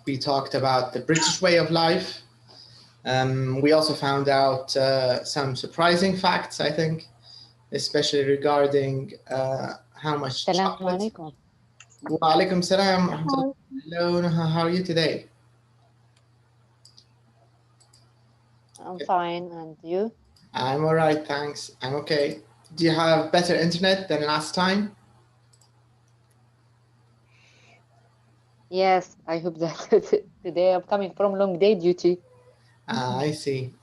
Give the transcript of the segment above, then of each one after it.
We talked about the British way of life. We also found out some surprising facts, I think, especially regarding how much السلام chocolate. عليكم. Wa alaikum salam. Hello, Naha, how are you today? I'm fine, and you? I'm all right, thanks. I'm okay. Do you have better internet than last time? Yes, I hope that today I'm coming from long day duty. I see.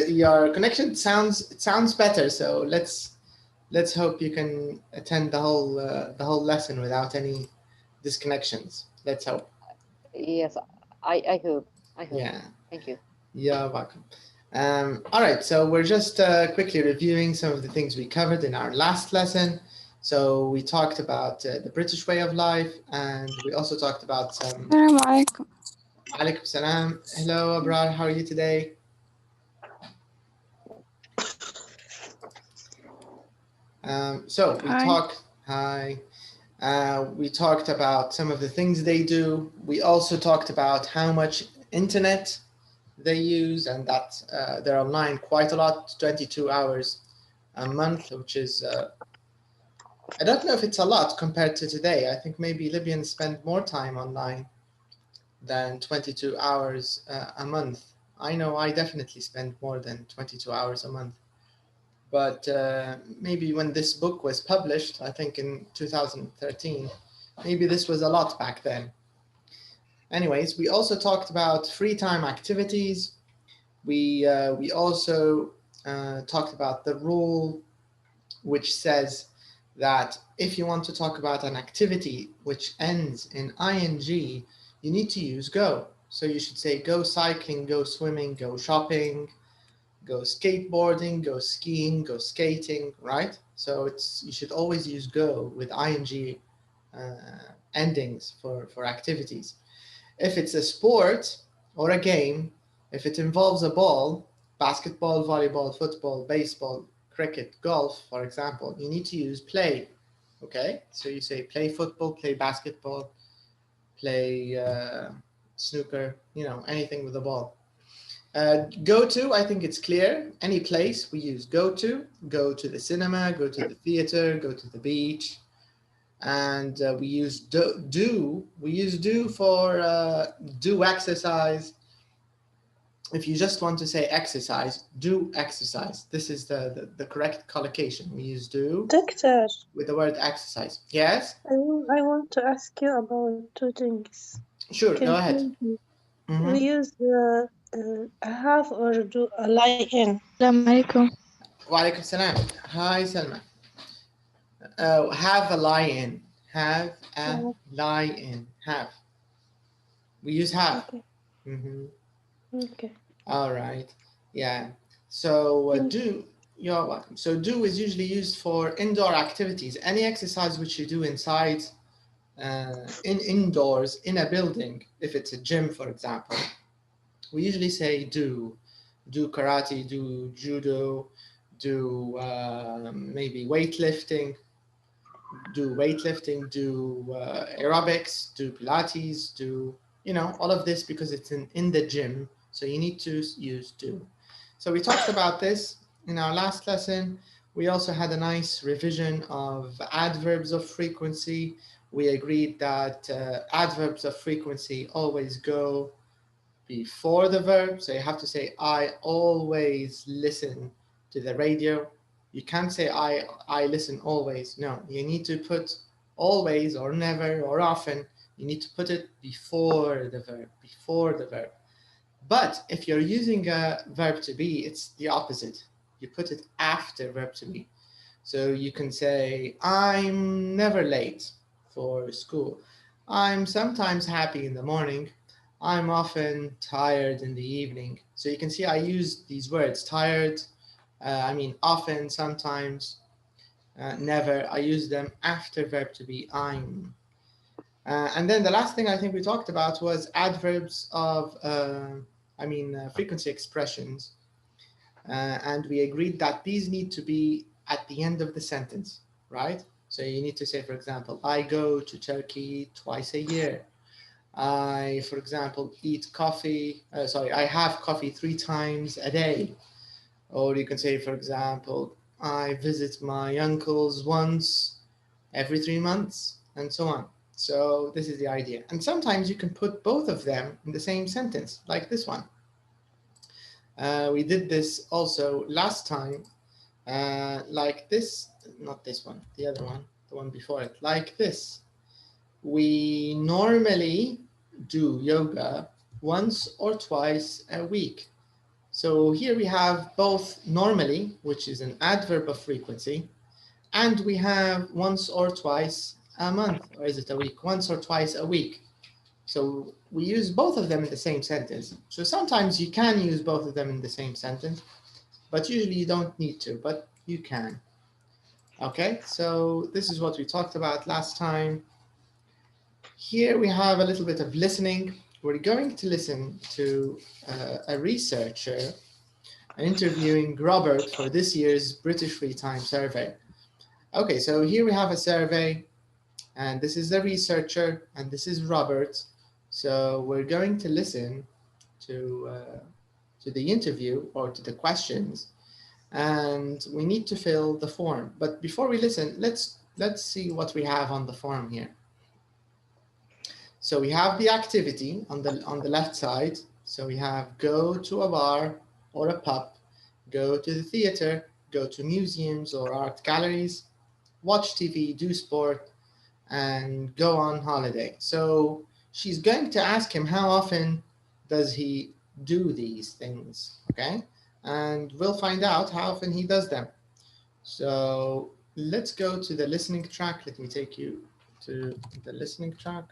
Your connection sounds better, so let's hope you can attend the whole lesson without any disconnections. Let's hope. Yes, I hope. Yeah. Thank you. You're welcome. All right, so we're just quickly reviewing some of the things we covered in our last lesson. So we talked about the British way of life, and we also talked about some. Assalamu alaikum. Alaikum salam. Hello, Abrar. How are you today? So we Hi. talked. Hi. We talked about some of the things they do. We also talked about how much internet they use, and that they're online quite a lot, 22 hours a month, which is, I don't know if it's a lot compared to today. I think maybe Libyans spend more time online than 22 hours a month. I know I definitely spend more than 22 hours a month. But maybe when this book was published, I think in 2013, maybe this was a lot back then. Anyways, we also talked about free time activities. We also talked about the rule which says that if you want to talk about an activity which ends in ing, you need to use go. So you should say go cycling, go swimming, go shopping, go skateboarding, go skiing, go skating, right? So you should always use go with ing endings for activities. If it's a sport or a game, if it involves a ball, basketball, volleyball, football, baseball, cricket, golf, for example, you need to use play, okay? So you say play football, play basketball, play snooker, anything with a ball. Go to, I think it's clear. Any place we use go to the cinema, go to the theater, go to the beach. And we use do. We use do for do exercise. If you just want to say exercise, do exercise. This is the correct collocation. We use do Doctor, with the word exercise. Yes? I want to ask you about two things. Sure, go ahead. We use have or do a lie in. Assalamu alaikum. Wa alaikum salam. Hi, Salma. Have a lie in. Have a lie in. Have. We use have. Okay. Okay. All right. Yeah. So do. You're welcome. So do is usually used for indoor activities. Any exercise which you do inside, indoors in a building. If it's a gym, for example, we usually say do karate, do judo, do maybe weightlifting, do aerobics, do Pilates, do all of this because it's in the gym. So you need to use do. So we talked about this in our last lesson. We also had a nice revision of adverbs of frequency. We agreed that adverbs of frequency always go before the verb. So you have to say, I always listen to the radio. You can't say, I listen always. No, you need to put always or never or often. You need to put it before the verb. But if you're using a verb to be, it's the opposite. You put it after verb to be. So you can say, I'm never late for school. I'm sometimes happy in the morning. I'm often tired in the evening. So you can see I use these words, tired, often, sometimes, never. I use them after verb to be, I'm. And then the last thing I think we talked about was adverbs of, frequency expressions. And we agreed that these need to be at the end of the sentence, right? So you need to say, for example, I go to Turkey twice a year. I, for example, eat coffee, I have coffee 3 times a day. Or you can say, for example, I visit my uncles once every 3 months, and so on. So this is the idea. And sometimes you can put both of them in the same sentence, like this one. We did this also last time, like this, not this one, the other one, the one before it, like this. We normally do yoga once or twice a week. So here we have both normally, which is an adverb of frequency, and we have once or twice a month, or is it a week? Once or twice a week. So we use both of them in the same sentence. So sometimes you can use both of them in the same sentence, but usually you don't need to, but you can. Okay, so this is what we talked about last time. Here we have a little bit of listening. We're going to listen to a researcher interviewing Robert for this year's British Free Time survey. Okay, so here we have a survey, and this is the researcher, and this is Robert. So we're going to listen to the interview or to the questions, and we need to fill the form. But before we listen, let's see what we have on the form here. So we have the activity on the left side. So we have go to a bar or a pub, go to the theater, go to museums or art galleries, watch TV, do sport, and go on holiday. So she's going to ask him how often does he do these things, okay? And we'll find out how often he does them. So let's go to the listening track. Let me take you to the listening track.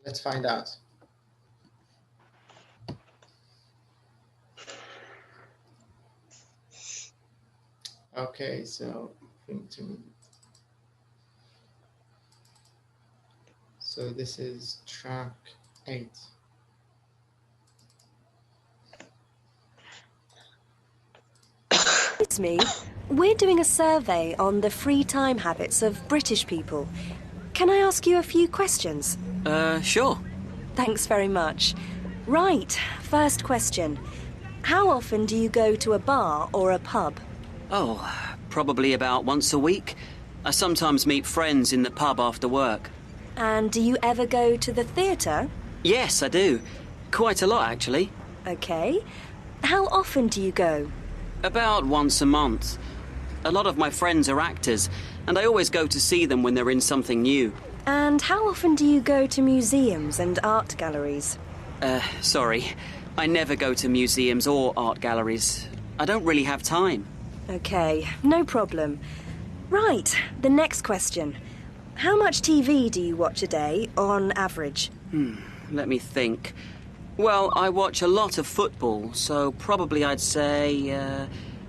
Let's find out. Okay, so this is track 8. It's me. We're doing a survey on the free time habits of British people. Can I ask you a few questions? Sure. Thanks very much. Right, first question. How often do you go to a bar or a pub? Oh, probably about once a week. I sometimes meet friends in the pub after work. And do you ever go to the theatre? Yes, I do. Quite a lot, actually. Okay. How often do you go? About once a month. A lot of my friends are actors, and I always go to see them when they're in something new. And how often do you go to museums and art galleries? Sorry. I never go to museums or art galleries. I don't really have time. Okay, no problem. Right, the next question. How much TV do you watch a day on average? Let me think. Well, I watch a lot of football, so probably I'd say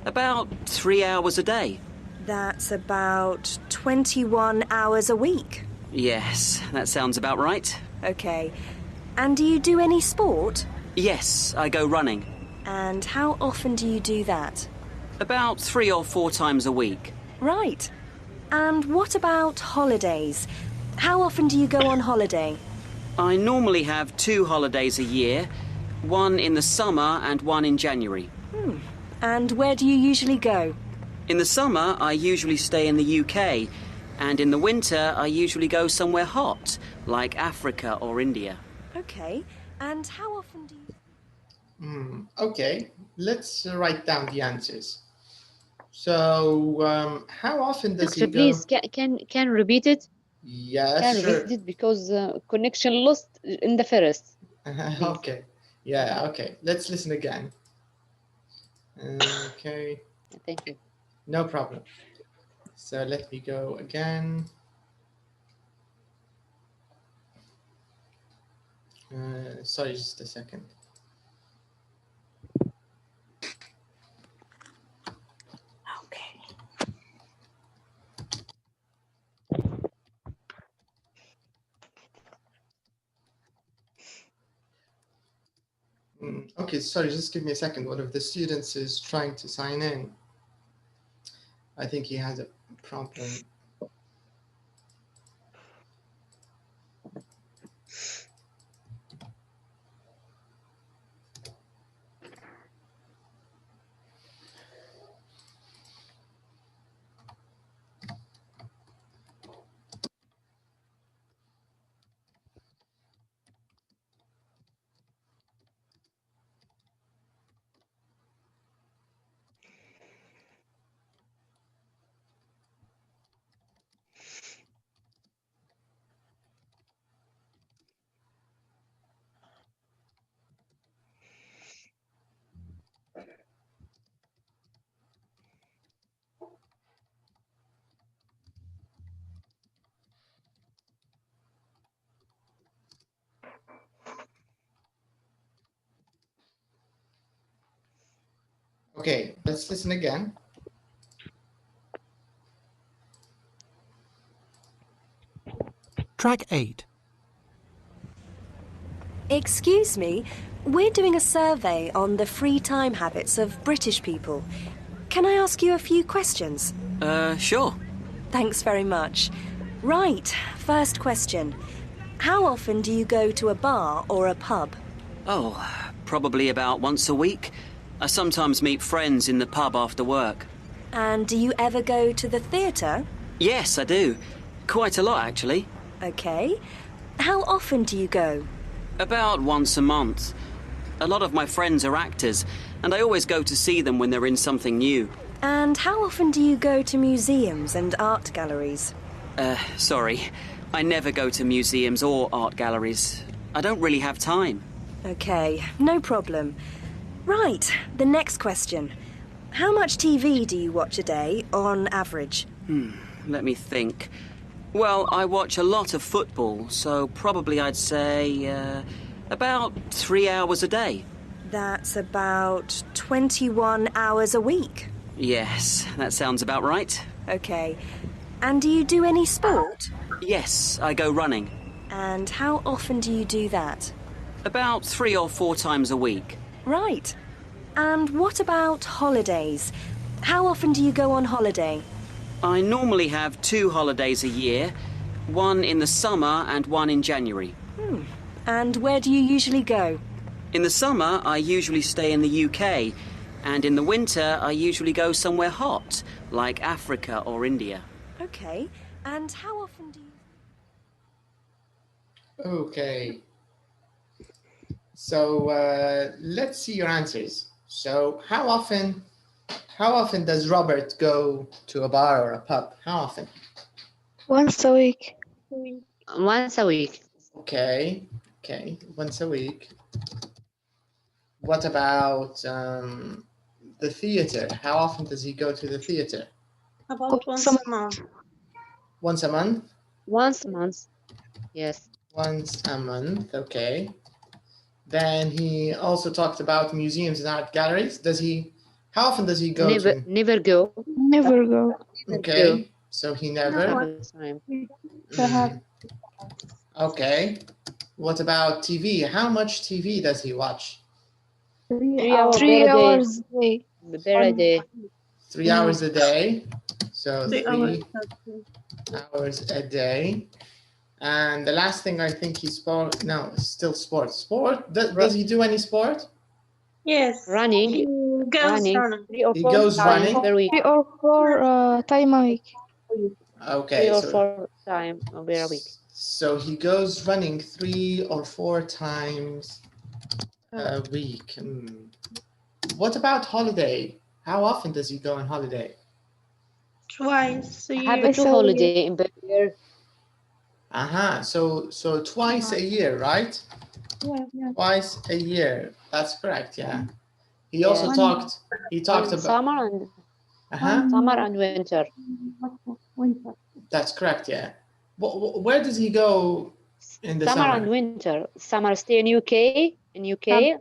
about 3 hours a day. That's about 21 hours a week. Yes, that sounds about right. Okay. And do you do any sport? Yes, I go running. And how often do you do that? About 3 or 4 times a week. Right. And what about holidays? How often do you go on holiday? I normally have 2 holidays a year, one in the summer and one in January. And where do you usually go? In the summer, I usually stay in the UK, and in the winter, I usually go somewhere hot, like Africa or India. Okay. And how often do you... Okay, let's write down the answers. So, how often does he go? Please, can repeat it? Yes, Can sure. repeat it because connection lost in the first. Okay. Yeah, okay. Let's listen again. Okay. Thank you. No problem. So let me go again. Sorry, just a second. Okay, sorry, just give me a second. One of the students is trying to sign in. I think he has a problem. Okay, let's listen again. Track 8. Excuse me, we're doing a survey on the free time habits of British people. Can I ask you a few questions? Sure. Thanks very much. Right, first question. How often do you go to a bar or a pub? Oh, probably about once a week. I sometimes meet friends in the pub after work. And do you ever go to the theatre? Yes, I do. Quite a lot, actually. Okay. How often do you go? About once a month. A lot of my friends are actors, and I always go to see them when they're in something new. And how often do you go to museums and art galleries? Sorry. I never go to museums or art galleries. I don't really have time. Okay, no problem. Right, the next question. How much TV do you watch a day on average? Let me think. Well, I watch a lot of football, so probably I'd say about 3 hours a day. That's about 21 hours a week. Yes, that sounds about right. Okay. And do you do any sport? Yes, I go running. And how often do you do that? About 3 or 4 times a week. Right. And what about holidays? How often do you go on holiday? I normally have 2 holidays a year, one in the summer and one in January. And where do you usually go? In the summer, I usually stay in the UK, and in the winter, I usually go somewhere hot, like Africa or India. Okay. And how often do you... Okay. So let's see your answers. So how often does Robert go to a bar or a pub? How often? Once a week. Once a week. Okay, once a week. What about the theater? How often does he go to the theater? About once a month. Once a month? Once a month. Yes. Once a month, okay. Then he also talked about museums and art galleries. How often does he go to? Never go. Never go. Okay, so he never. Okay. What about TV? How much TV does he watch? 3 hours 3 hours a day. per day. 3 hours a day. So 3 hours. hours a day. And the last thing I think still sport. Sport? Does he do any sport? Yes. Running. He goes running. 3 or He 4 goes times running? per week. 3 or 4 times a week. Okay. 3 or 4 times per week. So he goes running 3 or 4 times a week. What about holiday? How often does he go on holiday? Twice a I year. have a 2 holiday in the year. So twice a year, right? Yeah. Twice a year. That's correct. Yeah. He also talked about summer and winter. That's correct. Yeah. Where does he go in the summer? Summer and winter. Summer stay in UK. Yes.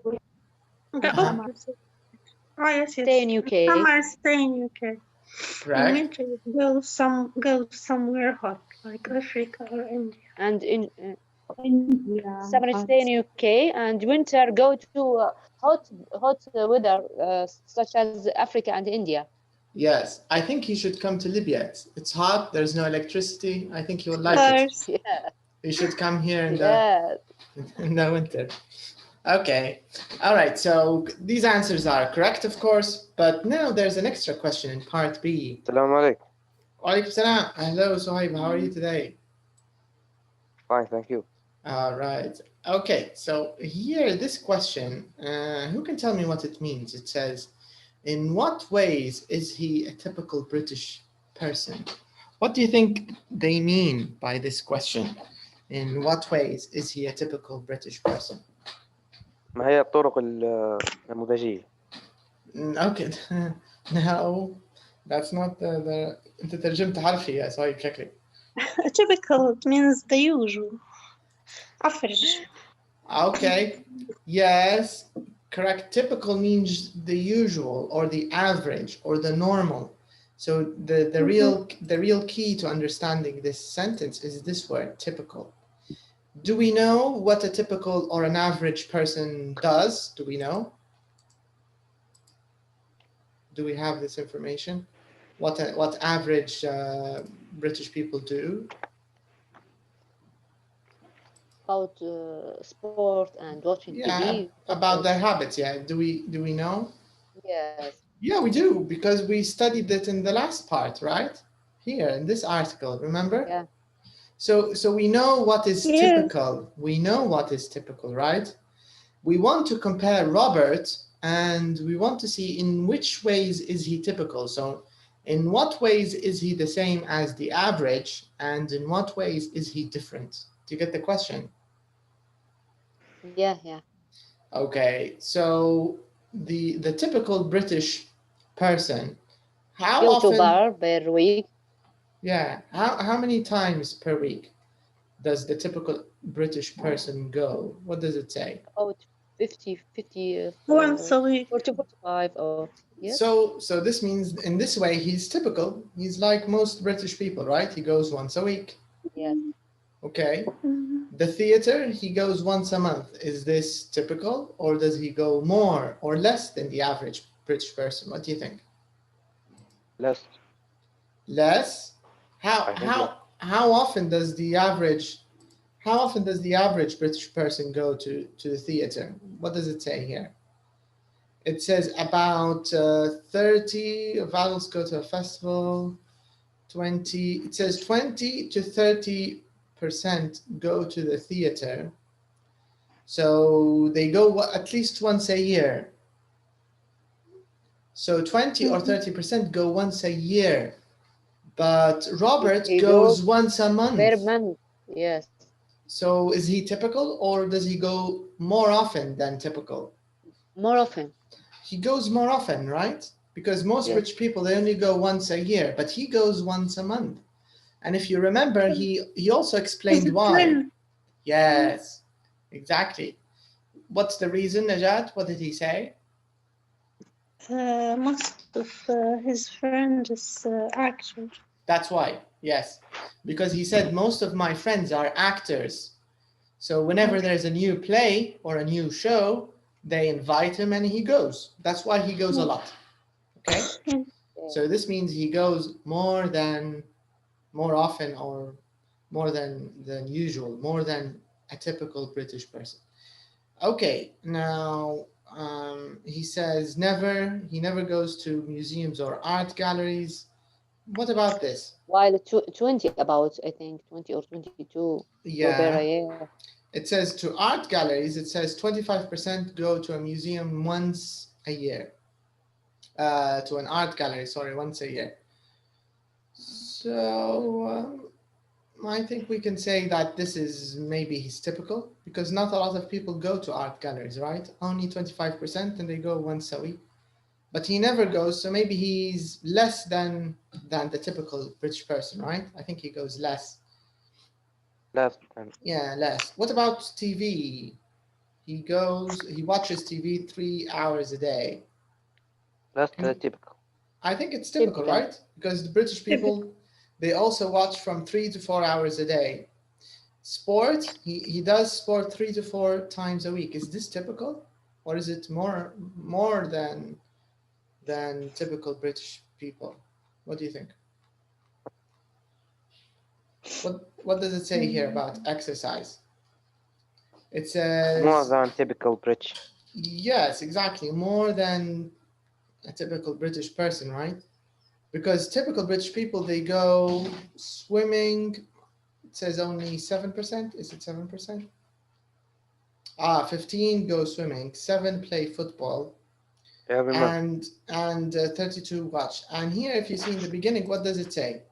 Stay in UK. Summer stay in UK. Correct. Winter go somewhere hot, like Africa or India. And in summer stay in UK, and winter go to hot weather such as Africa and India. Yes, I think he should come to Libya. It's hot. There's no electricity. I think he would like it. Yeah. He should come here in Yeah. the winter. Okay. All right. So these answers are correct, of course. But now there's an extra question in part B. Assalamu alaikum. Wa alaikum salam. Hello, Suhaib. How are you today? Fine, thank you. All right. Okay. So here, this question, who can tell me what it means? It says, in what ways is he a typical British person? What do you think they mean by this question? In what ways is he a typical British person? ما هي الطرق النموذجية؟ Okay. No, that's not the أنت ترجمت حرفي يا صاحب شكلي. Typical means the usual. Average. Okay. Yes. Correct. Typical means the usual or the average or the normal. So the real key to understanding this sentence is this word, typical. Do we know what a typical or an average person does? Do we know? Do we have this information? What average British people do? About sport and watching TV. About their habits. Yeah. Do we know? Yes. Yeah, we do, because we studied it in the last part, right? Here in this article, remember? Yeah. So we know what is Yes. typical. We know what is typical, right? We want to compare Robert and we want to see in which ways is he typical. So in what ways is he the same as the average and in what ways is he different? Do you get the question? Yeah, yeah. Okay, so the typical British person, how Go often? to bar per week. Yeah, how many times per week does the typical British person go? What does it say? About 50, Once a week. 40, 45 or yes. So this means in this way he's typical. He's like most British people, right? He goes once a week. Yes. Okay. Mhm. The theater, he goes once a month. Is this typical or does he go more or less than the average British person? What do you think? Less. Less? I think How often does the average British person go to the theater? What does it say here? It says about 30 of adults go to a festival, 20, it says 20 to 30% go to the theater. So they go at least once a year. So 20 or 30% go once a year. But Robert He goes once a month. Per month. Yes. So is he typical or does he go more often than typical? More often. He goes more often, right? Because most Yes. rich people, they only go once a year, but he goes once a month. And if you remember, he also He's explained a why. twin. Yes, exactly. What's the reason, Najat? What did he say? Most of his friends is actors. That's why, yes. Because he said, most of my friends are actors. So whenever there's a new play or a new show, they invite him and he goes. That's why he goes a lot. Okay? So this means he goes more often or more than usual, more than a typical British person. Okay, now he says he never goes to museums or art galleries. What about this? While 20 about, I think, 20 or 22 Yeah. per year. It says to art galleries, it says 25% go to a museum once a year. To an art gallery, sorry, once a year. So I think we can say that this is maybe he's typical because not a lot of people go to art galleries, right? Only 25% and they go once a week. But he never goes, so maybe he's less than the typical British person, right? I think he goes less. less. Yeah, less. What about TV? He watches TV 3 hours a day. Less typical. I think it's typical, Typical. right? Because the British people, they also watch from 3 to 4 hours a day. Sport, he does sport 3 to 4 times a week. Is this typical? Or is it more than typical British people? What do you think? What does it say here about exercise? It says More than typical British. yes, exactly, more than a typical British person, right? Because typical British people, they go swimming. It says only 7%. Is it 7%? 15 go swimming, 7 play football, Every month. and 32 watch. And here, if you see in the beginning, what does it say?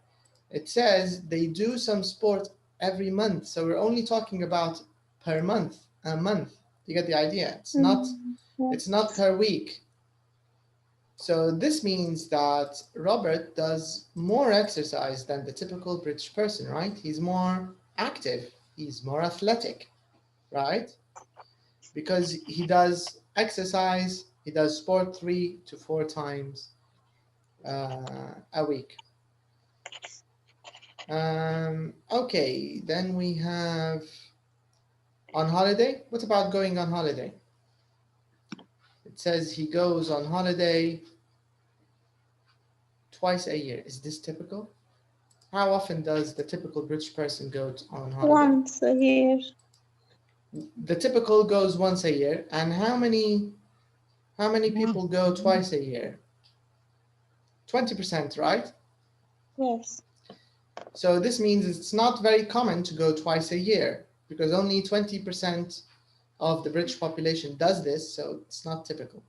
It says they do some sport every month. So we're only talking about per month, a month. You get the idea? It's not per week. So this means that Robert does more exercise than the typical British person, right? He's more active. He's more athletic, right? because he does exercise, he does sport 3 to 4 times a week. Okay, then we have on holiday. What about going on holiday? It says he goes on holiday twice a year. Is this typical? How often does the typical British person go on holiday? Once a year. The typical goes once a year. And how many people go twice a year? 20%, right? Yes. So this means it's not very common to go twice a year because only 20% of the British population does this, so it's not typical.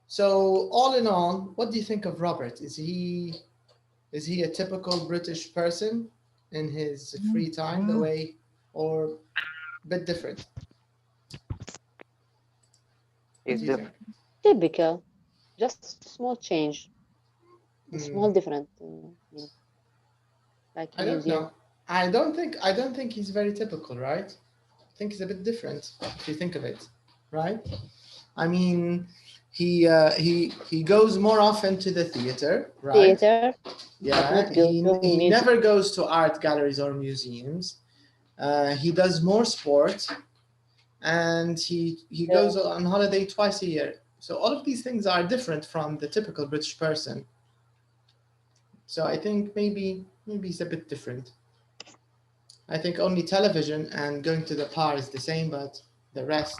So all in all, what do you think of Robert? Is he a typical British person in his free time, the way, or a bit different? It's different. Typical, just small change, small Hmm. different. Like I don't know. I don't think he's very typical, right? I think he's a bit different if you think of it, right? I mean, he goes more often to the theater, right? Theater. Yeah, he never goes to art galleries or museums. He does more sport, and he goes on holiday twice a year. So all of these things are different from the typical British person. So I think maybe it's a bit different. I think only television and going to the bar is the same, but the rest,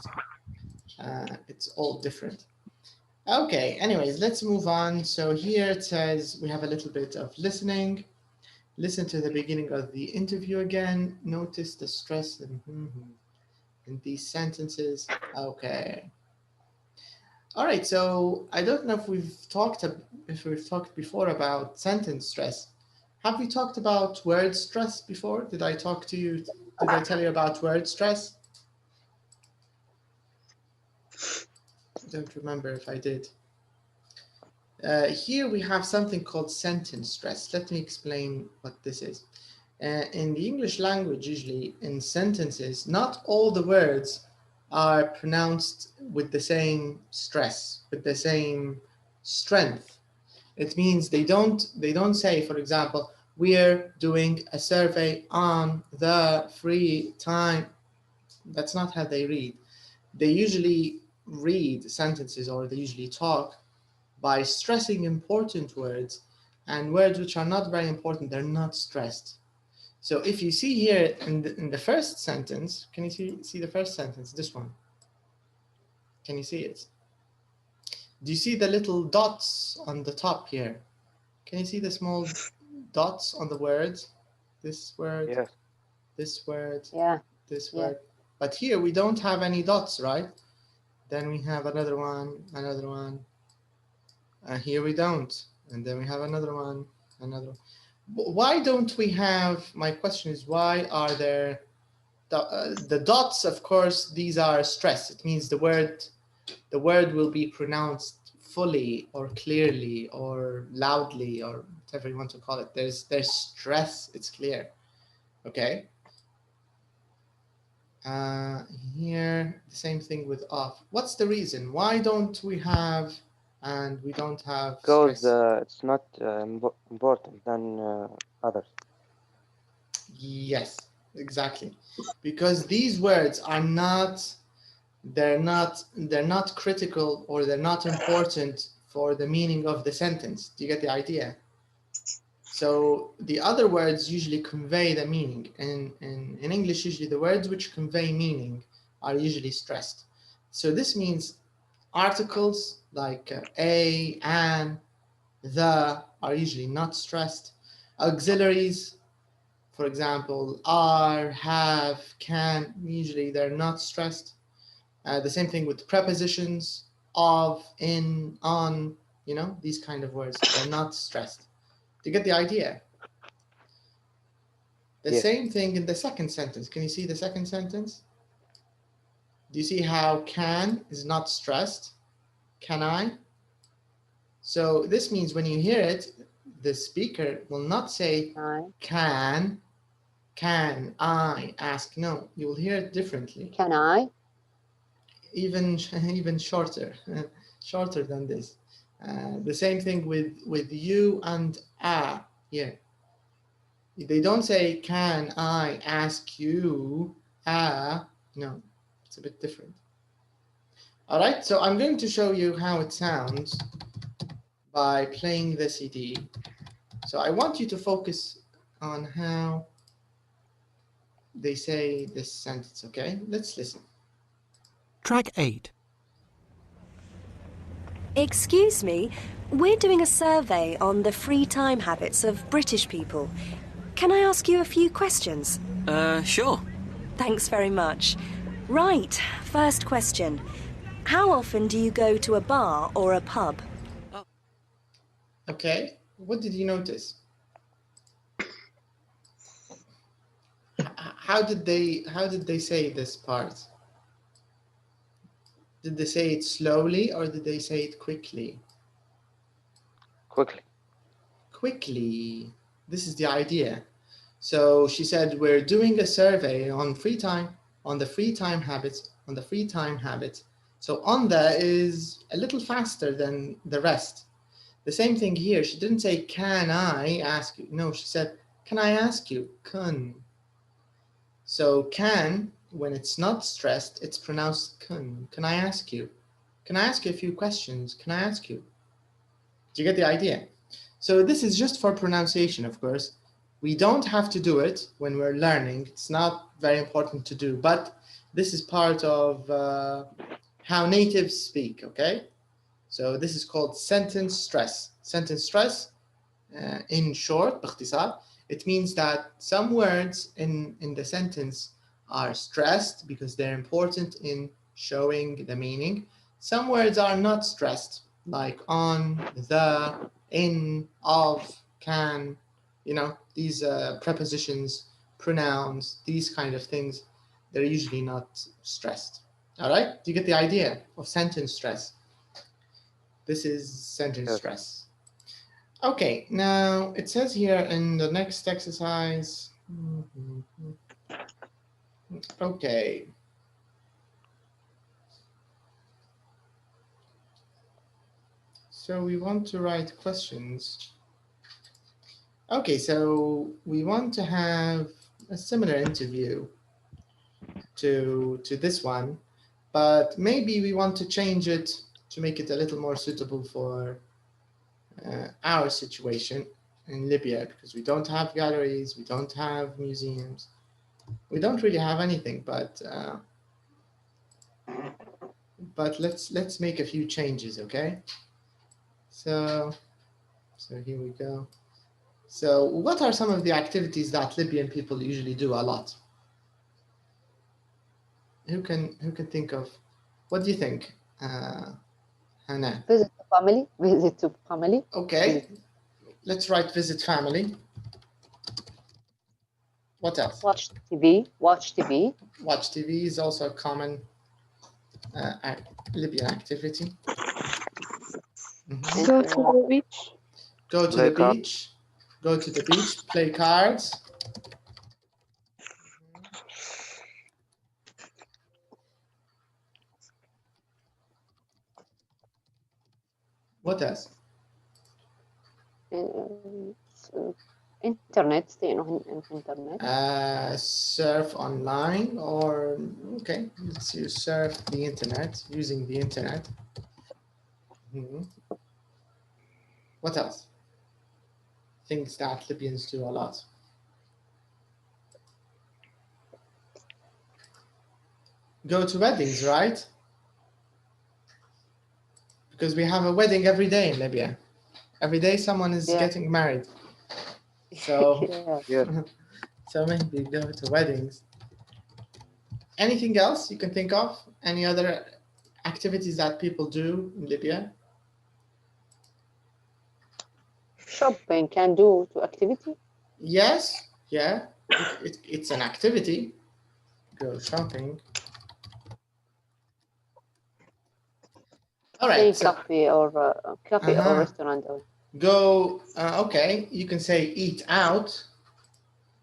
it's all different. Okay, anyways, let's move on. So here it says we have a little bit of listening. Listen to the beginning of the interview again. Notice the stress in these sentences. Okay. All right, so I don't know if we've talked before about sentence stress. Have we talked about word stress before? Did I talk to you? Did I tell you about word stress? I don't remember if I did. Here we have something called sentence stress. Let me explain what this is. In the English language, usually in sentences, not all the words are pronounced with the same stress, with the same strength. It means they don't say, for example, we're doing a survey on the free time. That's not how they read. They usually read sentences, or they usually talk by stressing important words, and words which are not very important, they're not stressed. So if you see here in the first sentence, can you see the first sentence, this one? Can you see it? Do you see the little dots on the top here? Can you see the small dots on the words? This word, Yes. this word, Yeah. this word. But here we don't have any dots, right? Then we have another one. Here we don't. And then we have another one. Why don't we have, my question is, why are there, the dots, of course, these are stress. It means the word will be pronounced fully or clearly or loudly or whatever you want to call it. There's stress, it's clear, okay? Here, the same thing with off. What's the reason? Why don't we have, and we don't have Because stress? it's not important than others. Yes, exactly. Because these words are not, they're not critical, or they're not important for the meaning of the sentence. Do you get the idea? So the other words usually convey the meaning. In English, usually the words which convey meaning are usually stressed. So this means articles like a, an, the are usually not stressed. Auxiliaries, for example, are, have, can, usually they're not stressed. The same thing with prepositions, of, in, on, these kind of words, they're not stressed. Do you get the idea? The Yes. same thing in the second sentence. Can you see the second sentence? Do you see how can is not stressed? Can I? So this means when you hear it, the speaker will not say can I ask. No, you will hear it differently. Can I? even shorter, shorter than this. The same thing with you and here. They don't say, can I ask you? No, it's a bit different. All right, so I'm going to show you how it sounds by playing the CD. So I want you to focus on how they say this sentence, okay? Let's listen. Track 8. Excuse me, we're doing a survey on the free time habits of British people. Can I ask you a few questions? Sure. Thanks very much. Right, first question. How often do you go to a bar or a pub? Okay, what did you notice? How did they say this part? Did they say it slowly or did they say it quickly? Quickly. Quickly. This is the idea. So she said, we're doing a survey on free time, on the free time habits, on the free time habits. So on the is a little faster than the rest. The same thing here. She didn't say, can I ask you? No, she said, can I ask you? Kun. So can, when it's not stressed, it's pronounced kun. Can I ask you? Can I ask you a few questions? Can I ask you? Do you get the idea? So this is just for pronunciation, of course. We don't have to do it when we're learning. It's not very important to do, but this is part of how natives speak, okay? So this is called sentence stress. Sentence stress, in short, باختصار, it means that some words in the sentence are stressed because they're important in showing the meaning. Some words are not stressed, like on, the, in, of, can, you know, these prepositions, pronouns, these kind of things, they're usually not stressed. All right, do you get the idea of sentence stress? This is sentence stress. Okay, now it says here in the next exercise, okay. So we want to write questions. Okay, so we want to have a similar interview to this one, but maybe we want to change it to make it a little more suitable for our situation in Libya, because we don't have galleries, we don't have museums, we don't really have anything, but let's make a few changes, okay? So here we go. So what are some of the activities that Libyan people usually do a lot? Who can think of? What do you think, Hannah? Visit to family. Visit to family. Okay, let's write visit family. What else? Watch TV. Watch TV. Watch TV is also a common Libyan activity. Go to the beach. Go to the beach. Go to the beach. Play cards. What else? Internet. Stay on internet. Surf online, or okay, let's use surf the internet, using the internet. What else? Things that Libyans do a lot. Go to weddings, right? Because we have a wedding every day in Libya. Every day someone is getting married. So, so maybe go to weddings. Anything else you can think of? Any other activities that people do in Libya? Shopping can do to activity. Yes, yeah, it's an activity. Go shopping. All right. So, coffee or restaurant. Go. Okay, you can say eat out,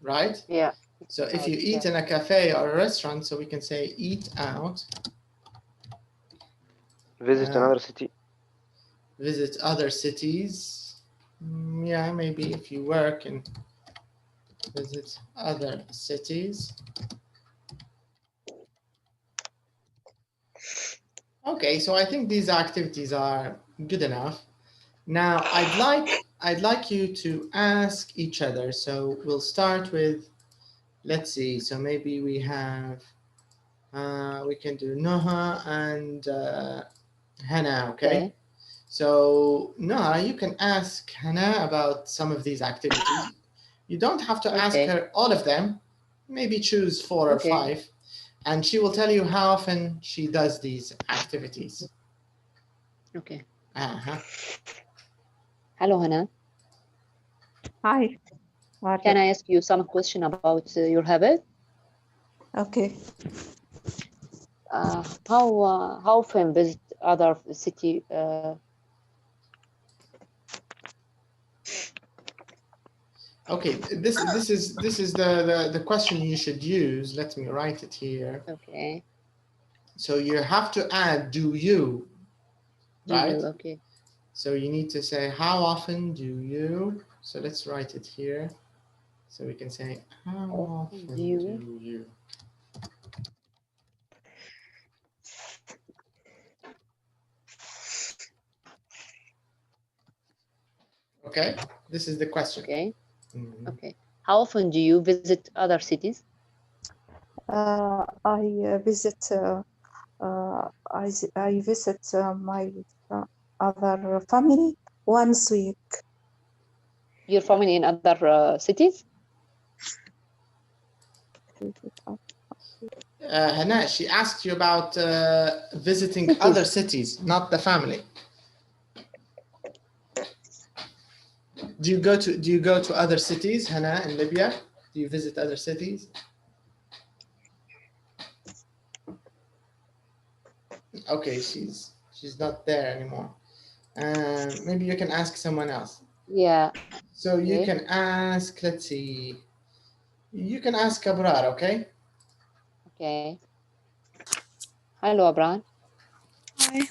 right? Yeah. So if you eat in a cafe or a restaurant, so we can say eat out. Visit another city. Visit other cities. Yeah, maybe if you work and visit other cities. Okay, so I think these activities are good enough. Now I'd like you to ask each other. So we'll start with, let's see. So maybe we have, we can do Noha and Hannah. Okay. So Noha, you can ask Hannah about some of these activities. You don't have to ask her all of them. Maybe choose 4 or 5, and she will tell you how often she does these activities. Okay. Hello, Hannah. Hi. Can I ask you some question about your habit? Okay. How often visit other city? Okay, this is the question you should use. Let me write it here. Okay. So you have to add do you, right? Okay. So you need to say how often do you. So let's write it here. So we can say how often do you. Okay, this is the question. Okay. Okay. How often do you visit other cities? I visit my other family once a week. Your family in other cities? Hannah, she asked you about visiting other cities, not the family. Do you go to other cities, Hannah, in Libya? Do you visit other cities? Okay, she's not there anymore. Maybe you can ask someone else. Yeah. So you can ask, let's see. You can ask Abrar, okay? Okay. Hello, Abrar. Hi.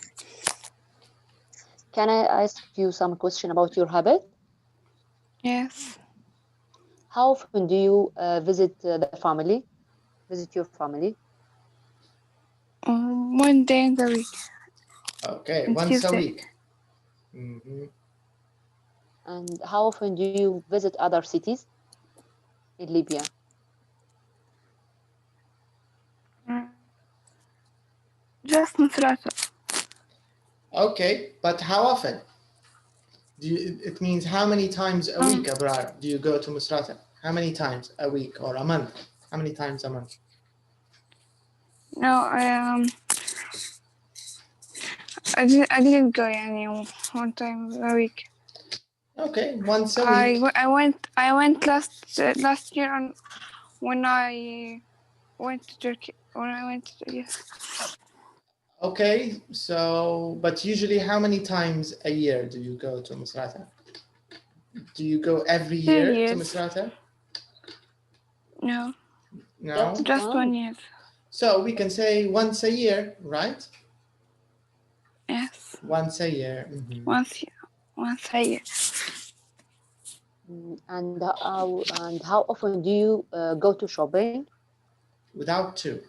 Can I ask you some question about your habit? Yes. How often do you visit the family? Visit your family? 1 day in the week. Okay, And once Tuesday. a week. And how often do you visit other cities in Libya? Just Misrata. Okay, but how often? It means how many times a week, Abrar, do you go to Misrata? How many times a week or a month? How many times a month? No, I didn't go any 1 time a week. Okay, once a week. I went last year when I went to Turkey. Okay, so but usually how many times a year do you go to Misrata? Do you go every year to Misrata? No. No? Just 1 year. So we can say once a year, right? Yes. Once a year. Once a year. And how often do you go to shopping? Without two.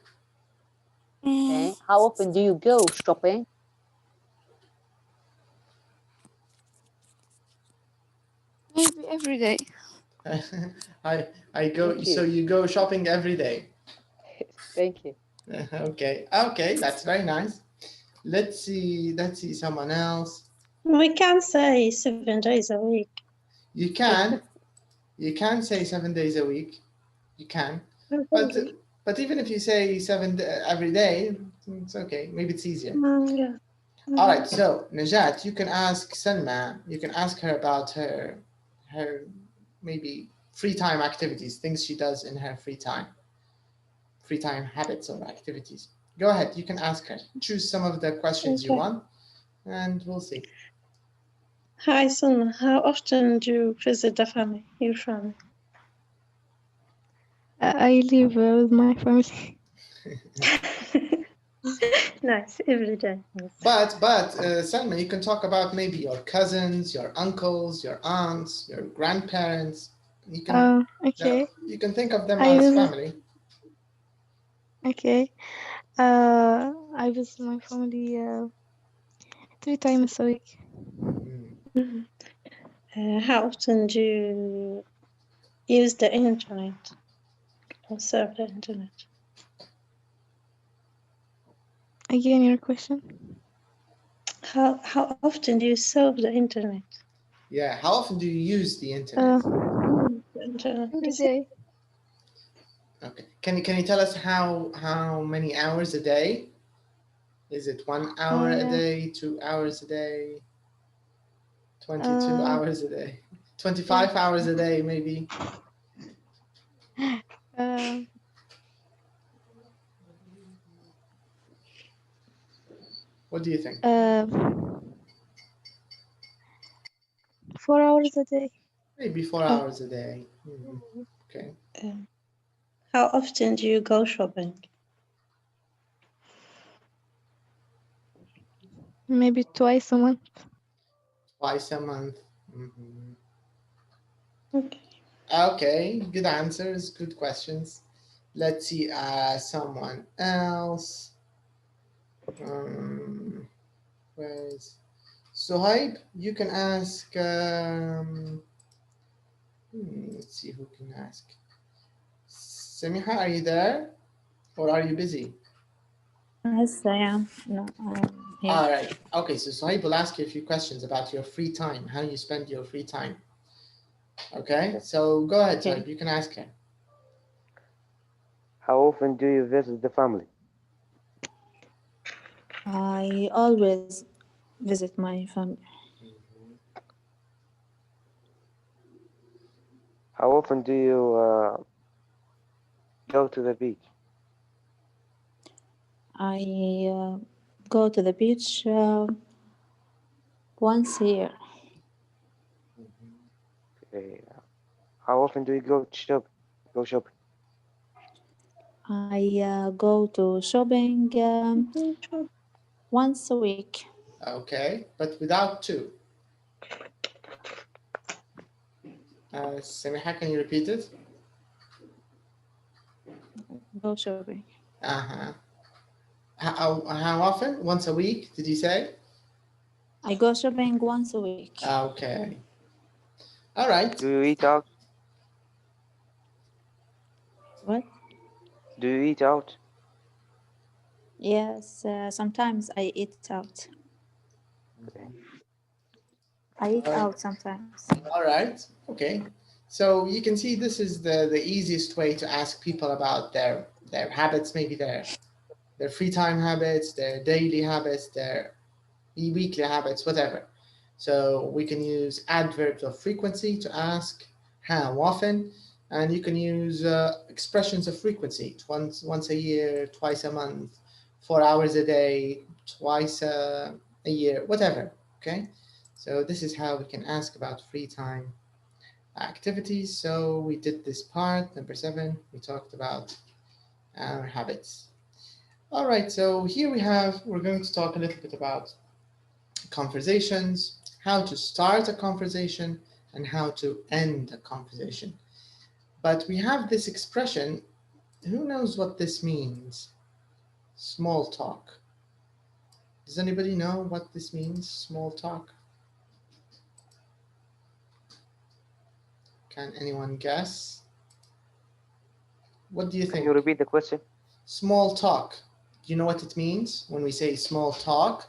Okay. How often do you go shopping? Maybe every day. I go. So you go shopping every day. Thank you. Okay. Okay, that's very nice. Let's see someone else. We can say 7 days a week. You can say 7 days a week. You can, but even if you say 7 every day, it's okay. Maybe it's easier. Yeah. All right. So Najat, you can ask Salma. You can ask her about her maybe free time activities, things she does in her free time habits or activities. Go ahead. You can ask her. Choose some of the questions you want, and we'll see. Hi, Salma. How often do you visit your family? I live with my family. Nice, every day. But Salma, you can talk about maybe your cousins, your uncles, your aunts, your grandparents. You can okay. you can think of them I as will- family. Okay. I visit my family 3 times a week. Mm. How often do you use the internet or surf the internet? Again, your question? How often do you surf the internet? Yeah. How often do you use the internet? The internet. Every day. Okay. Can you tell us how many hours a day? Is it 1 hour a Yeah. day, 2 hours a day, 22 hours a day, 25 hours a day, maybe? What do you think? 4 hours a day. Maybe 4 hours a day. Okay. How often do you go shopping? Maybe twice a month. Twice a month. Mhm. Okay. Okay, good answers, good questions. Let's see, someone else. Where's Suhaib? You can ask. Let's see who can ask. Samiha, are you there, or are you busy? Yes, I am. No, I am here. All right. Okay, so Suhaib will ask you a few questions about your free time, how you spend your free time. Okay, so go ahead, Suhaib. You can ask her. How often do you visit the family? I always visit my family. How often do you go to the beach? I go to the beach once a year. Okay. How often do you go shopping? I go to shopping once a week. Okay, but without two. Samiha, can you repeat it? Go shopping. Uh-huh. How often? Once a week, did you say? I go shopping once a week. Okay. All right. Do you eat out? What? Do you eat out? Yes, sometimes I eat out. Okay. I eat All right. out sometimes. All right. Okay. So you can see this is the easiest way to ask people about their habits, maybe their free time habits, their daily habits, their weekly habits, whatever. So we can use adverbs of frequency to ask how often, and you can use expressions of frequency, once a year, twice a month, 4 hours a day, twice a year, whatever. Okay. So this is how we can ask about free time activities. So we did this part, number 7. We talked about our habits. All right, so here we're going to talk a little bit about conversations, how to start a conversation, and how to end a conversation. But we have this expression, who knows what this means? Small talk. Does anybody know what this means, small talk? Can anyone guess? What do you think? Can you repeat the question? Small talk. Do you know what it means when we say small talk?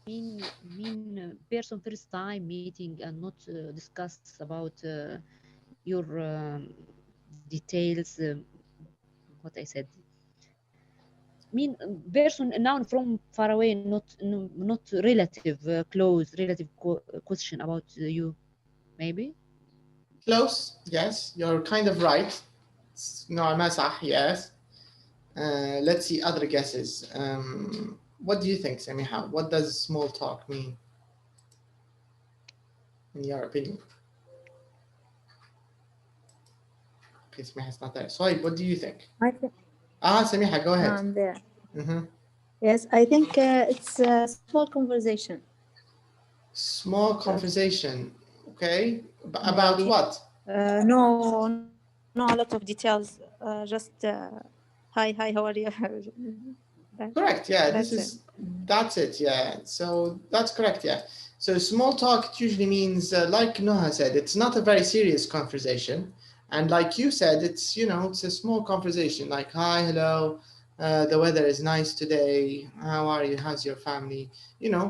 mean person first time meeting and not discuss about your details. What I said. Mean person noun from far away, not relative, close relative question about you, maybe. Close, yes, you're kind of right. نوعا صح, yes. Let's see other guesses. What do you think, Samiha? What does small talk mean, in your opinion? Okay, Samiha's not there. So what do you think? I think Samiha, go ahead. I'm there. Mm-hmm. Yes, I think it's a small conversation. Small conversation. Okay. About Maybe. what? No, a lot of details. Just hi, how are you? Correct. Yeah, That's that's it. Yeah. So that's correct. Yeah. So small talk usually means, like Noha said, it's not a very serious conversation. And like you said, it's, it's a small conversation like, hi, hello, the weather is nice today. How are you? How's your family?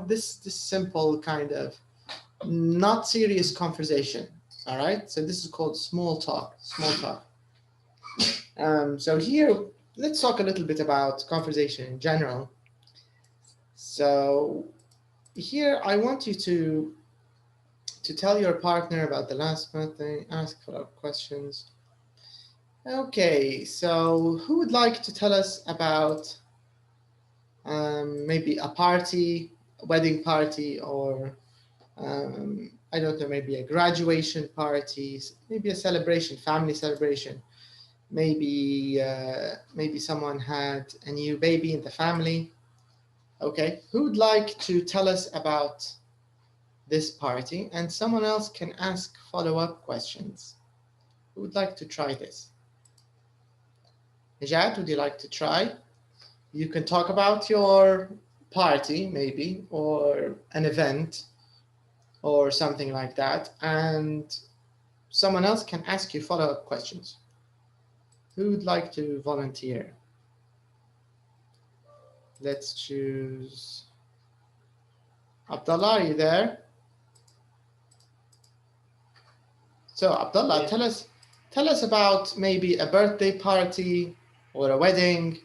This simple kind of not serious conversation. All right. So this is called small talk. So here, let's talk a little bit about conversation in general. So here I want you to tell your partner about the last birthday, ask follow-up questions. Okay, so who would like to tell us about maybe a party, a wedding party, or I don't know, maybe a graduation party, maybe a celebration, family celebration. Maybe someone had a new baby in the family. Okay, who would like to tell us about this party? And someone else can ask follow-up questions. Who would like to try this? Najat, would you like to try? You can talk about your party, maybe, or an event, or something like that, and someone else can ask you follow-up questions. Who would like to volunteer? Let's choose Abdullah. Are you there? So Abdullah, Yeah. tell us about maybe a birthday party or a wedding,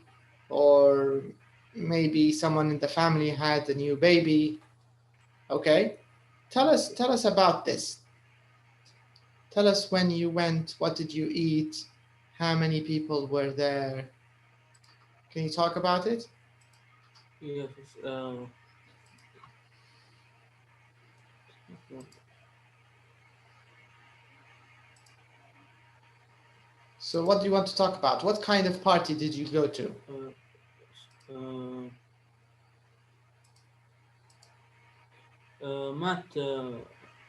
or maybe someone in the family had a new baby. Okay, tell us about this. Tell us when you went, what did you eat, how many people were there. Can you talk about it? Yes. So what do you want to talk about? What kind of party did you go to? Matt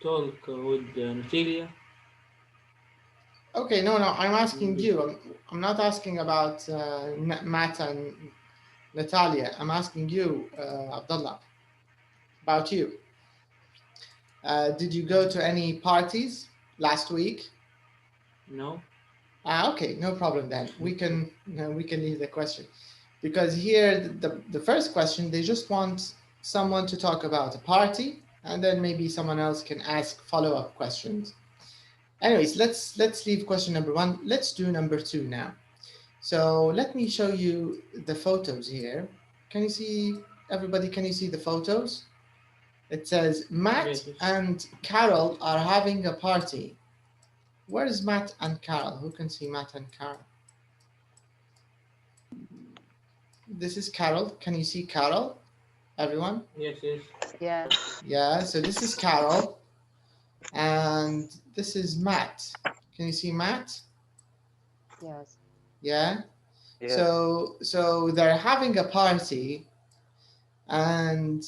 talk with Natalia. Okay, no, I'm asking you. I'm not asking about Matt and Natalia. I'm asking you, Abdullah, about you. Did you go to any parties last week? No. Okay, no problem then. We can leave the question, because here the first question, they just want someone to talk about a party, and then maybe someone else can ask follow-up questions. Anyways, let's leave question number 1. Let's do number 2 now. So let me show you the photos here. Can you see, everybody, can you see the photos? It says Matt Yes. and Carol are having a party. Where is Matt and Carol? Who can see Matt and Carol? This is Carol. Can you see Carol? Everyone? Yes. Yeah. Yeah, so this is Carol. And this is Matt. Can you see Matt? Yes. Yeah? Yes. So they're having a party, and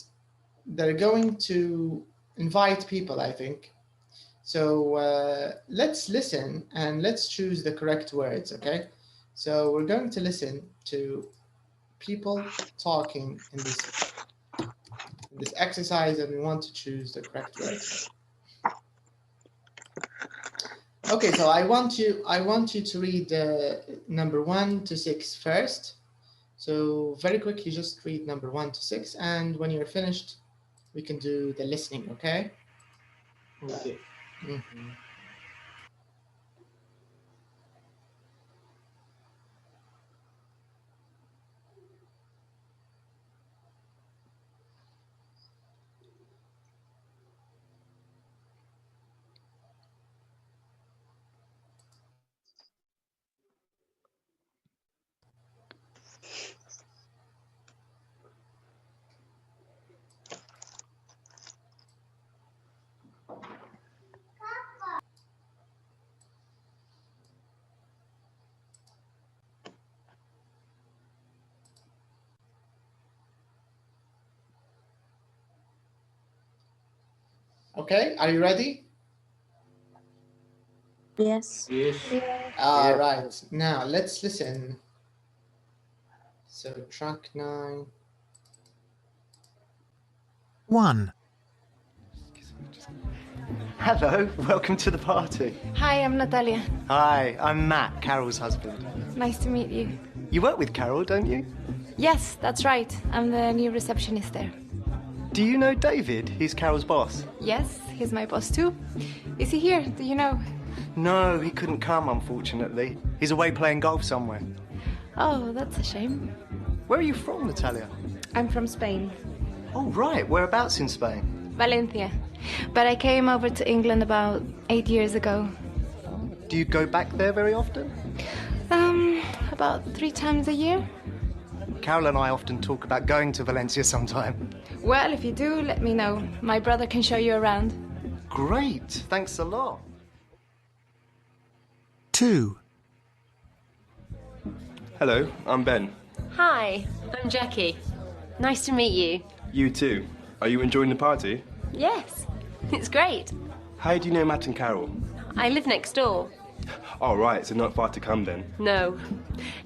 they're going to invite people, I think. So let's listen and let's choose the correct words, okay? So we're going to listen to people talking in this exercise, and we want to choose the correct words. Okay, so I want you to read number 1 to 6 first. So very quickly, just read number 1 to 6, and when you're finished, we can do the listening, okay? Okay. Mm-hmm. Okay, are you ready? Yes. Yes. All right, now let's listen. So track 9. 1. Hello, welcome to the party. Hi, I'm Natalia. Hi, I'm Matt, Carol's husband. Nice to meet you. You work with Carol, don't you? Yes, that's right. I'm the new receptionist there. Do you know David? He's Carol's boss. Yes, he's my boss too. Is he here? Do you know? No, he couldn't come, unfortunately. He's away playing golf somewhere. Oh, that's a shame. Where are you from, Natalia? I'm from Spain. Oh, right. Whereabouts in Spain? Valencia. But I came over to England about 8 years ago. Do you go back there very often? About 3 times a year. Carol and I often talk about going to Valencia sometime. Well, if you do, let me know. My brother can show you around. Great. Thanks a lot. 2. Hello, I'm Ben. Hi, I'm Jackie. Nice to meet you. You too. Are you enjoying the party? Yes, it's great. How do you know Matt and Carol? I live next door. Oh, right, so not far to come then. No.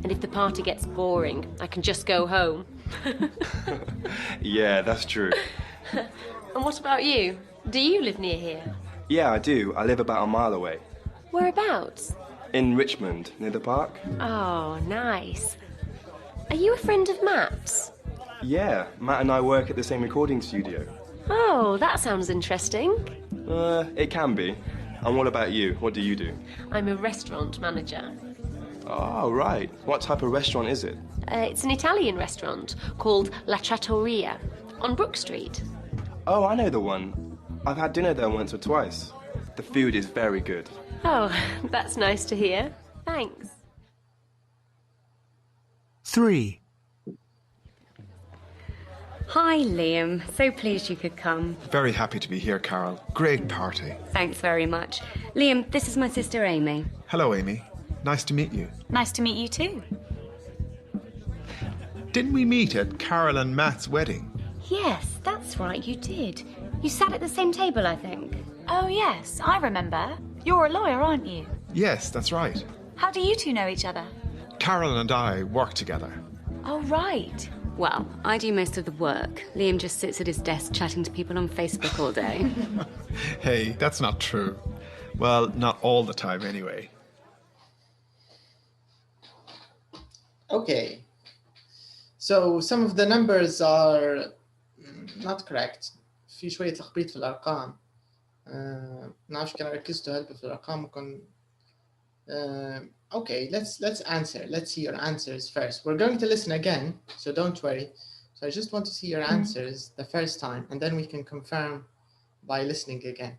And if the party gets boring, I can just go home. Yeah, that's true. And what about you? Do you live near here? Yeah, I do. I live about a mile away. Whereabouts? In Richmond, near the park. Oh, nice. Are you a friend of Matt's? Yeah, Matt and I work at the same recording studio. Oh, that sounds interesting. It can be. And what about you? What do you do? I'm a restaurant manager. Oh, right. What type of restaurant is it? It's an Italian restaurant called La Trattoria on Brook Street. Oh, I know the one. I've had dinner there once or twice. The food is very good. Oh, that's nice to hear. Thanks. 3. Hi, Liam. So pleased you could come. Very happy to be here, Carol. Great party. Thanks very much. Liam, this is my sister Amy. Hello, Amy. Nice to meet you. Nice to meet you too. Didn't we meet at Carol and Matt's wedding? Yes, that's right, you did. You sat at the same table, I think. Oh, yes, I remember. You're a lawyer, aren't you? Yes, that's right. How do you two know each other? Carol and I work together. Oh, right. Well, I do most of the work. Liam just sits at his desk chatting to people on Facebook all day. Hey, that's not true. Well, not all the time anyway. Okay. So some of the numbers are not correct. في شوية تخبيط في الأرقام. نعرفش كان ركزتوا هل في الأرقام ممكن. Okay, let's answer. Let's see your answers first. We're going to listen again, so don't worry. So I just want to see your answers the first time, and then we can confirm by listening again.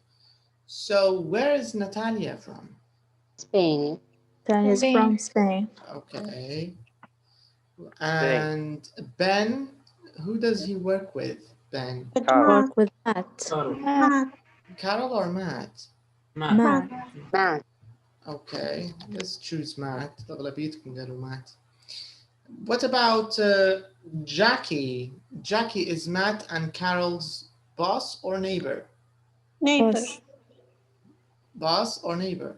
So where is Natalia from? Spain. That is from Spain. Okay. And Ben, who does he work with? Ben? I work with Matt. Carol or Matt? Matt. Okay, let's choose Matt. Matt. What about Jackie? Jackie, is Matt and Carol's boss or neighbor? Neighbor. Boss or neighbor?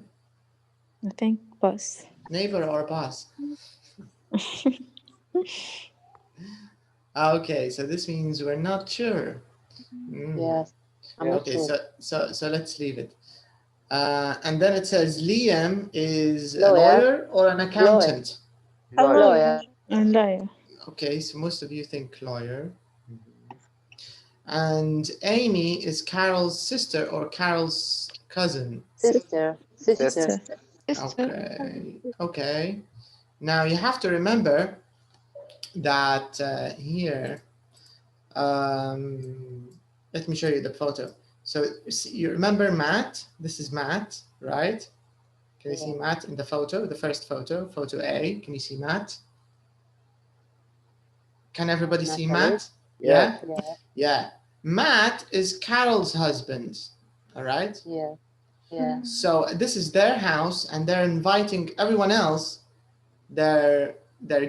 I think boss. Neighbor or boss? Okay, so this means we're not sure. Yes. I'm not Okay, sure. so let's leave it. And then it says Liam is a Lawyer. lawyer or an accountant? Lawyer. A lawyer. Okay, so most of you think lawyer. And Amy is Carol's sister or Carol's cousin? Sister. Okay, okay. Now you have to remember that here, let me show you the photo. So you remember Matt? This is Matt, right? Can you see Matt in the photo, the first photo, photo A? Can you see Matt? Can everybody see Matt? Yeah? Yeah. Matt is Carol's husband, all right? Yeah. So this is their house and they're inviting everyone else, their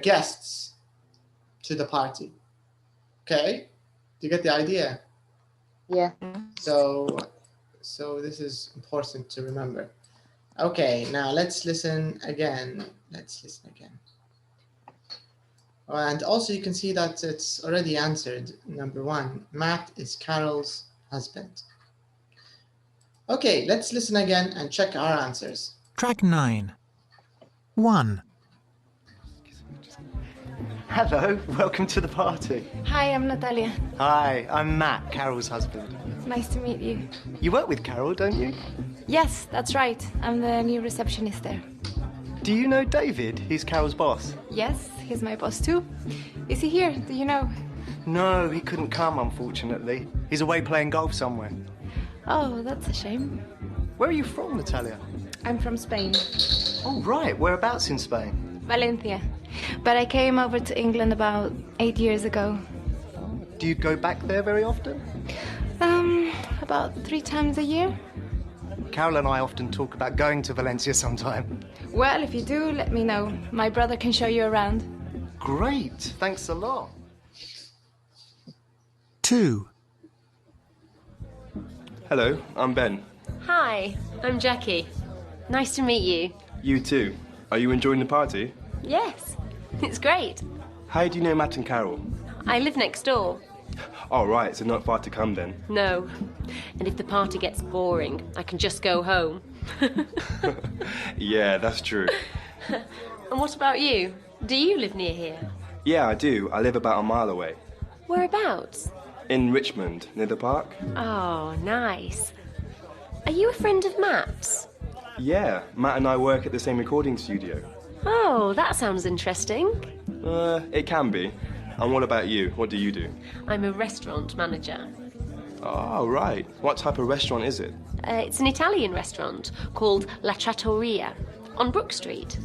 guests, to the party. Okay? Do you get the idea? Yeah. So So this is important to remember. Okay, now let's listen again. And also you can see that it's already answered. Number 1, Matt is Carol's husband. Okay, let's listen again and check our answers. Track 9. 1. Hello, welcome to the party. Hi, I'm Natalia. Hi, I'm Matt, Carol's husband. Nice to meet you. You work with Carol, don't you? Yes, that's right. I'm the new receptionist there. Do you know David? He's Carol's boss. Yes, he's my boss too. Is he here? Do you know? No, he couldn't come, unfortunately. He's away playing golf somewhere. Oh, that's a shame. Where are you from, Natalia? I'm from Spain. Oh, right. Whereabouts in Spain? Valencia. But I came over to England about 8 years ago. Do you go back there very often? About 3 times a year. Carol and I often talk about going to Valencia sometime. Well, if you do, let me know. My brother can show you around. Great. Thanks a lot. 2. Hello, I'm Ben. Hi, I'm Jackie. Nice to meet you. You too. Are you enjoying the party? Yes, it's great. How do you know Matt and Carol? I live next door. Oh, right, so not far to come then. No. And if the party gets boring, I can just go home. Yeah, that's true. And what about you? Do you live near here? Yeah, I do. I live about a mile away. Whereabouts? In Richmond, near the park. Oh, nice. Are you a friend of Matt's? Yeah, Matt and I work at the same recording studio. Oh, that sounds interesting. It can be. And what about you? What do you do? I'm a restaurant manager. Oh, right. What type of restaurant is it? It's an Italian restaurant called La Trattoria on Brook Street.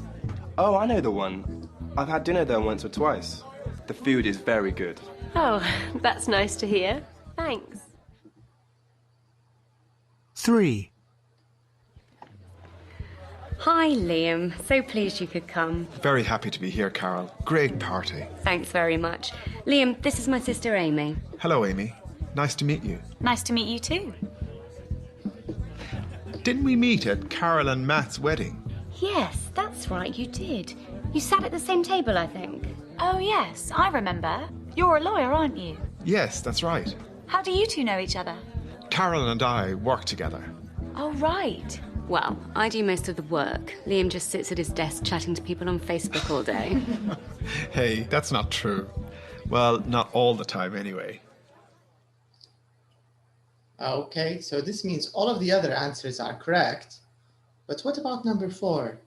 Oh, I know the one. I've had dinner there once or twice. The food is very good. Oh, that's nice to hear. Thanks. 3. Hi, Liam. So pleased you could come. Very happy to be here, Carol. Great party. Thanks very much. Liam, this is my sister Amy. Hello, Amy. Nice to meet you. Nice to meet you too. Didn't we meet at Carol and Matt's wedding? Yes, that's right, you did. You sat at the same table, I think. Oh, yes, I remember. You're a lawyer, aren't you? Yes, that's right. How do you two know each other? Carol and I work together. Oh, right. Well, I do most of the work. Liam just sits at his desk chatting to people on Facebook all day. Hey, that's not true. Well, not all the time anyway. Okay, so this means all of the other answers are correct. But what about number 4?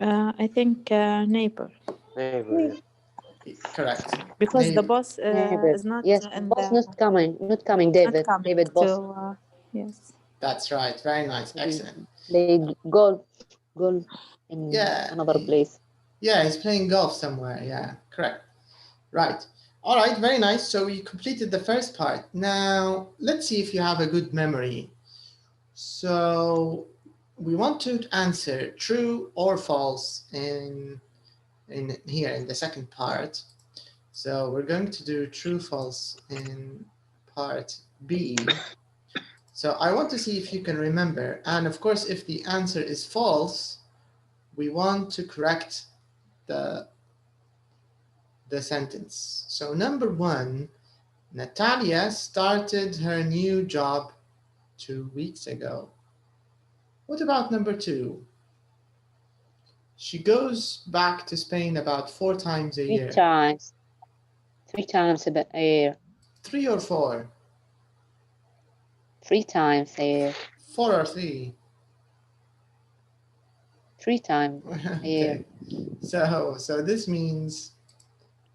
I think neighbor. Neighbor. Correct. Because Neighbor. the boss is not. Yes, in boss the, not coming, David. not coming David boss. to, yes. That's right. Very nice. Excellent. They golf in Yeah. another place. Yeah, he's playing golf somewhere. Yeah, correct. Right. All right, very nice. So we completed the first part. Now, let's see if you have a good memory. So we want to answer true or false in here in the second part. So we're going to do true, false in part B. So I want to see if you can remember. And of course, if the answer is false, we want to correct the sentence. So number 1, Natalia started her new job 2 weeks ago. What about number 2? She goes back to Spain about 4 times a year. 3 times. 3 times a year. 3 or 4? 3 times a year. 4 or 3? 3 times a year. Okay. So this means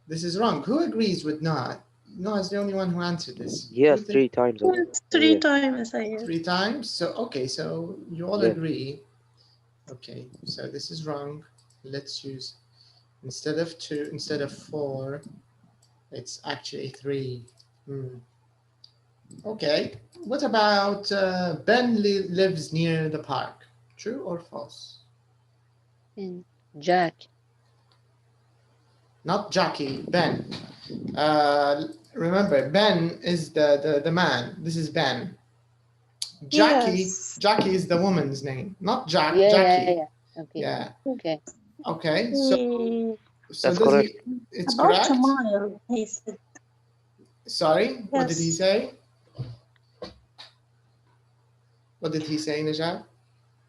this is wrong. Who agrees with Noah? Noah is the only one who answered this. Yes, 3 times. Yes, 3 times a year. 3 times? So, okay, so you all agree. Okay, so this is wrong. Let's use, instead of 2, instead of 4, it's actually 3. Okay, what about Ben lives near the park? True or false? Jack. Not Jackie, Ben. Remember, Ben is the man. This is Ben. Jackie, Yes. Jackie is the woman's name, not Jack. Yeah, Jackie. yeah, yeah. Okay. Yeah. Okay. Okay. So That's does correct. it's About correct. a mile, he said. Sorry, what did he Yes. say? What did he say, Najat?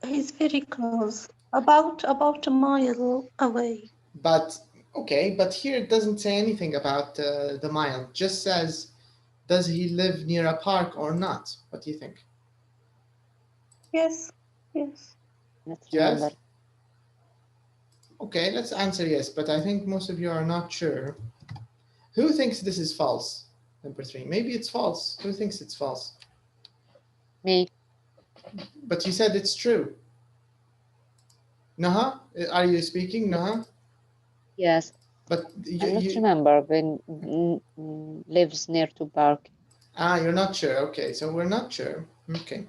He's very close. About a mile away. But okay, but here it doesn't say anything about the mile. It just says, does he live near a park or not? What do you think? Yes. Yes. Let's Yes. remember. Okay, let's answer yes, but I think most of you are not sure. Who thinks this is false? Number 3. Maybe it's false. Who thinks it's false? Me. But you said it's true. Naha, are you speaking, Naha? Yes. But I don't remember when lives near to park. you're not sure. Okay, so we're not sure. Okay.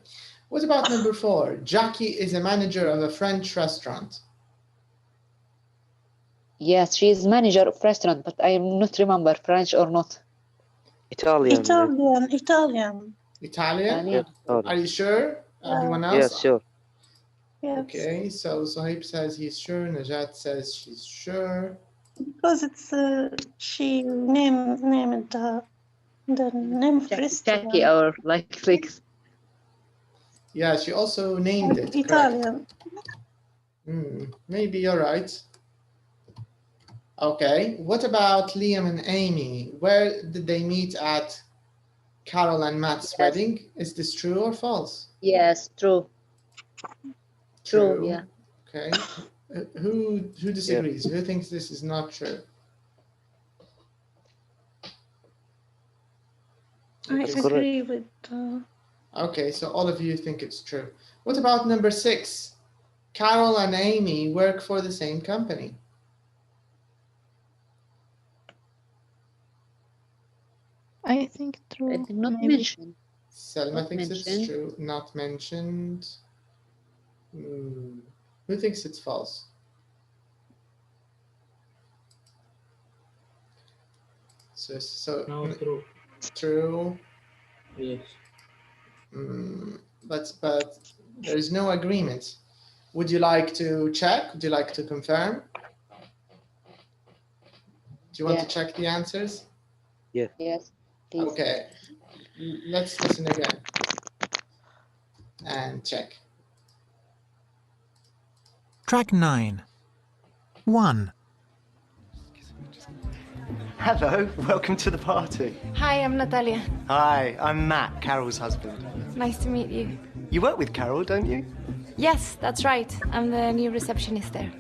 What about number 4? Jackie is a manager of a French restaurant. Yes, she is manager of restaurant, but I am not remember French or not. Italian. Italian. Italian? Italian. Are you sure? Anyone else? Yes, sure. Yes. Okay, so Sohaib says he's sure. Najat says she's sure. Because it's she named the name of restaurant. Jackie or like 6. Yeah, she also named it. Italian. Maybe you're right. Okay, what about Liam and Amy? Where did they meet at Carol and Matt's wedding? Is this true or false? Yes, true. True, yeah. Okay. Who disagrees? Who thinks this is not true? I agree with. Okay, so all of you think it's true. What about number 6? Carol and Amy work for the same company. I think true. Not maybe. mentioned. Selma Not thinks it's mentioned. true. Not mentioned. Who thinks it's false? So No, true. True. Yes. But there is no agreement. Would you like to check? Would you like to confirm? Do you want to check the answers? Yeah. Yes. Please. Okay. Let's listen again and check. Track 9. 1. Hello, welcome to the party. Hi, I'm Natalia. Hi, I'm Matt, Carol's husband. Nice to meet you. You work with Carol, don't you? Yes, that's right. I'm the new receptionist there.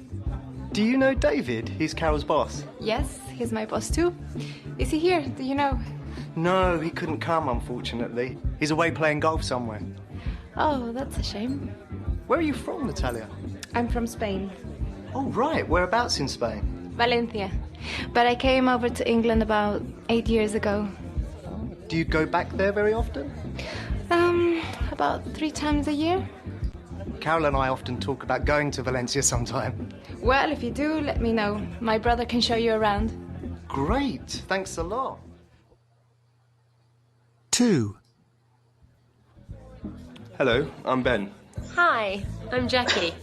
Do you know David? He's Carol's boss. Yes, he's my boss too. Is he here? Do you know? No, he couldn't come, unfortunately. He's away playing golf somewhere. Oh, that's a shame. Where are you from, Natalia? I'm from Spain. Oh, right. Whereabouts in Spain? Valencia. But I came over to England about 8 years ago. Do you go back there very often? About 3 times a year. Carol and I often talk about going to Valencia sometime. Well, if you do, let me know. My brother can show you around. Great. Thanks a lot. 2. Hello, I'm Ben. Hi, I'm Jackie.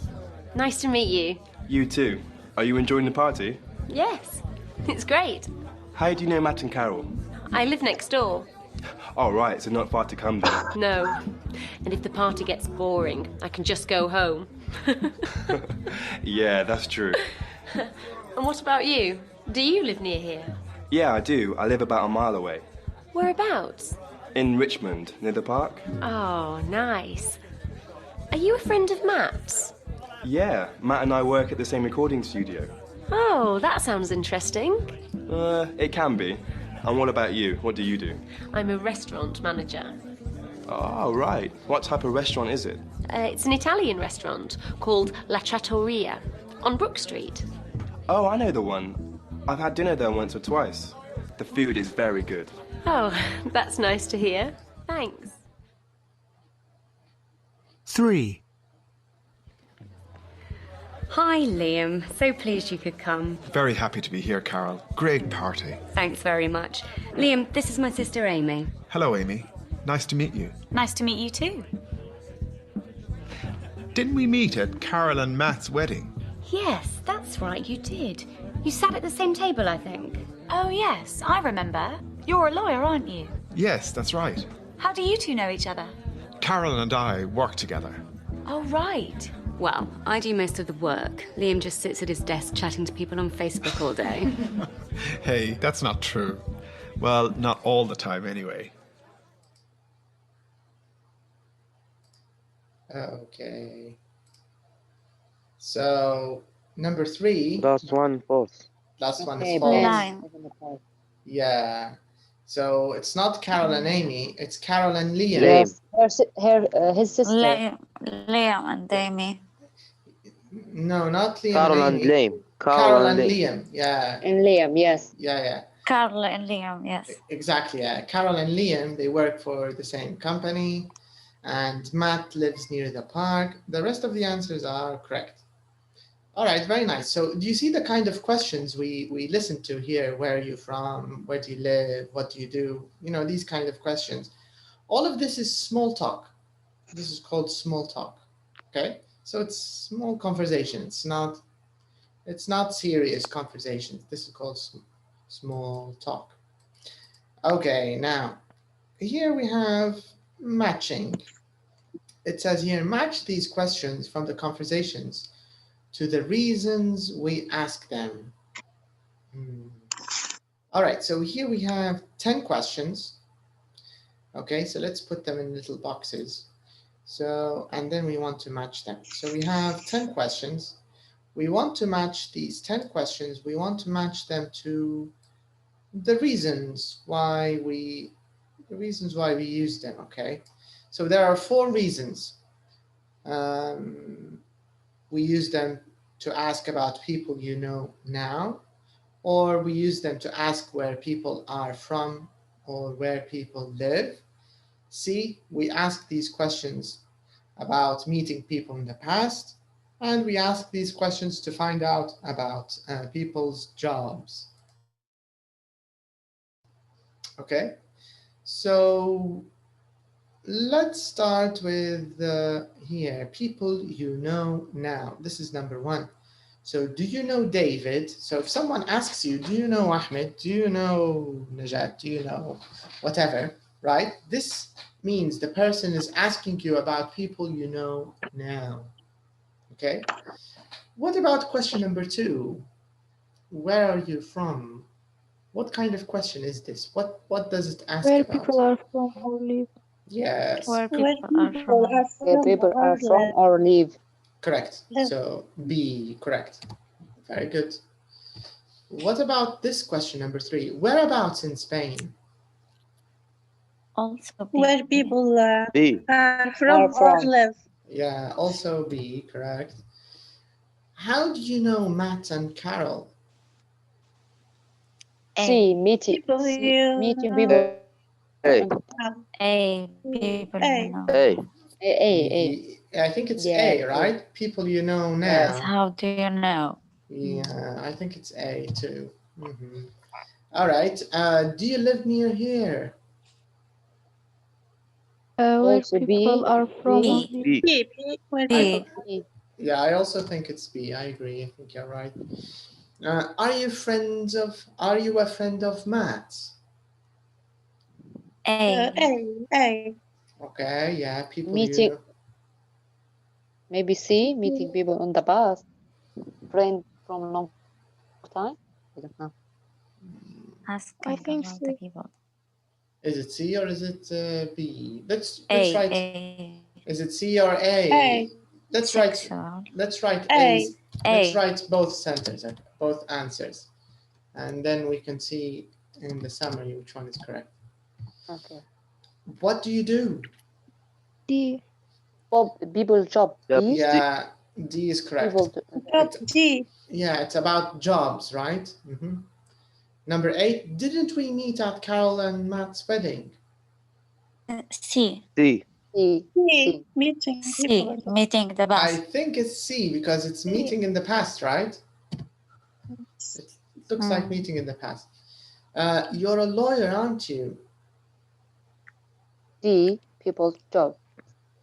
Nice to meet you. You too. Are you enjoying the party? Yes, it's great. How do you know Matt and Carol? I live next door. Oh, right, so not far to come then. No. And if the party gets boring, I can just go home. Yeah, that's true. And what about you? Do you live near here? Yeah, I do. I live about a mile away. Whereabouts? In Richmond, near the park. Oh, nice. Are you a friend of Matt's? Yeah, Matt and I work at the same recording studio. Oh, that sounds interesting. It can be. And what about you? What do you do? I'm a restaurant manager. Oh, right. What type of restaurant is it? It's an Italian restaurant called La Trattoria on Brook Street. Oh, I know the one. I've had dinner there once or twice. The food is very good. Oh, that's nice to hear. Thanks. 3. Hi, Liam. So pleased you could come. Very happy to be here, Carol. Great party. Thanks very much. Liam, this is my sister Amy. Hello, Amy. Nice to meet you. Nice to meet you too. Didn't we meet at Carol and Matt's wedding? Yes, that's right, you did. You sat at the same table, I think. Oh, yes, I remember. You're a lawyer, aren't you? Yes, that's right. How do you two know each other? Carol and I work together. Oh, right. Well, I do most of the work. Liam just sits at his desk chatting to people on Facebook all day. Hey, that's not true. Well, not all the time anyway. Okay. So, number 3. Last one, false. Last one Okay, is false. Nine. Yeah. So, it's not Carol and Amy, it's Carol and Liam. Yes, his sister. Liam and Amy. No, not Liam Carol and and Amy. Liam. Carol and Liam. Yeah. And Liam, yes. Yeah. Carl and Liam, yes. Exactly, yeah. Carol and Liam, they work for the same company, and Matt lives near the park. The rest of the answers are correct. All right, very nice. So do you see the kind of questions we listened to here? Where are you from? Where do you live? What do you do? You know, these kind of questions. All of this is small talk. This is called small talk, okay? So it's small conversation. It's not serious conversations. This is called small talk. Okay, now here we have matching. It says here, match these questions from the conversations to the reasons we ask them. All right, so here we have 10 questions. Okay, so let's put them in little boxes. So, and then we want to match them. So we have 10 questions. We want to match these 10 questions. We want to match them to the reasons why we use them, okay? So there are 4 reasons. We use them to ask about people you know now, or we use them to ask where people are from or where people live. C, we ask these questions about meeting people in the past, and we ask these questions to find out about people's jobs. Okay, so let's start with here, people you know now. This is number 1. So do you know David? So if someone asks you, do you know Ahmed? Do you know Najat? Do you know whatever, right? This means the person is asking you about people you know now, okay? What about question number 2? Where are you from? What kind of question is this? What does it ask Where about? people are from or live. Yes. Where people are from. Where people are from or live. Correct. So B, correct. Very good. What about this question number 3? Whereabouts in Spain? Also Where people B. are from or live. Yeah, also B, correct. How do you know Matt and Carol? C, meeting people. A. People you know. A. I think it's Yeah, A, right? People you know now. Yes, how do you know? Yeah, I think it's A too. All right. Do you live near here? Where people are from or live. B. Yeah, I also think it's B. I agree. I think you're right. Are you a friend of Matt's? A. Okay, yeah, people meeting. you know. Maybe C, meeting people on the bus. Friend from a long time. I don't know. Asking about the people. Is it C or is it B? Let's A, write. A. Is it C or A? A. Let's write A. Let's write both sentences, both answers, and then we can see in the summary which one is correct. Okay. What do you do? D. People job. D. Yeah, D is correct. D. Yeah, it's about jobs, right? Number 8, didn't we meet at Carol and Matt's wedding? C. D. C. Meeting C. people. Meeting the I bus. think it's C because it's meeting in the past, right? It looks like meeting in the past. You're a lawyer, aren't you? D. People's job.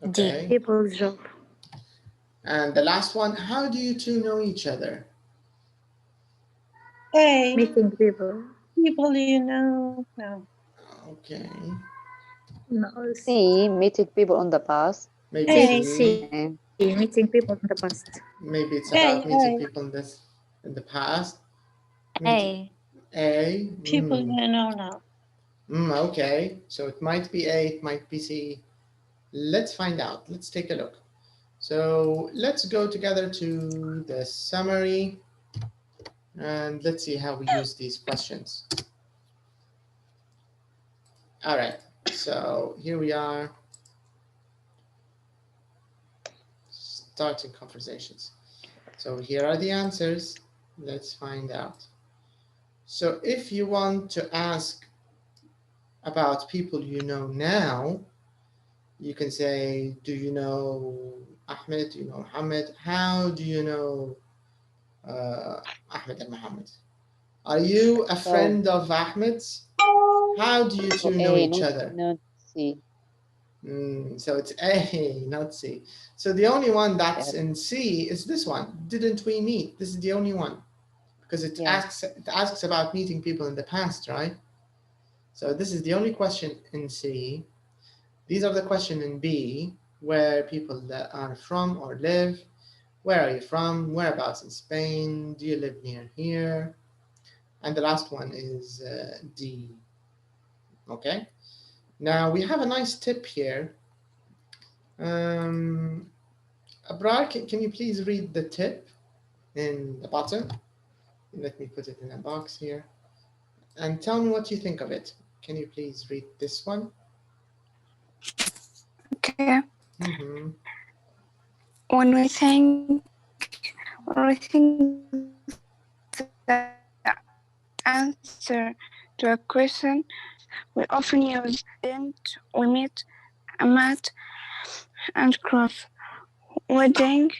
Okay. D. People's job. And the last one, how do you two know each other? A. Meeting people. People you know. No. Okay. No. C. Meeting people on the bus. Maybe A. C. C. Meeting people in the past. Maybe it's A, about meeting A. people in the past. A. A. People you know now. Okay. So it might be A, it might be C. Let's find out. Let's take a look. So let's go together to the summary and let's see how we use these questions. All right. So here we are. Starting conversations. So here are the answers. Let's find out. So if you want to ask about people you know now, you can say, do you know Ahmed? Do you know Mohammed? How do you know Ahmed and Mohammed? Are you a friend of Ahmed's? How do you two know each other? Not C. So it's A, not C. So the only one that's in C is this one. Didn't we meet? This is the only one because it asks about meeting people in the past, right? So this is the only question in C. These are the question in B, where people that are from or live. Where are you from? Whereabouts in Spain? Do you live near here? And the last one is D. Okay. Now we have a nice tip here. Abrar, can you please read the tip in the bottom? Let me put it in a box here. And tell me what you think of it. Can you please read this one? Okay. When we think the answer to a question, we often use didn't we meet, met, and cross. Wedding.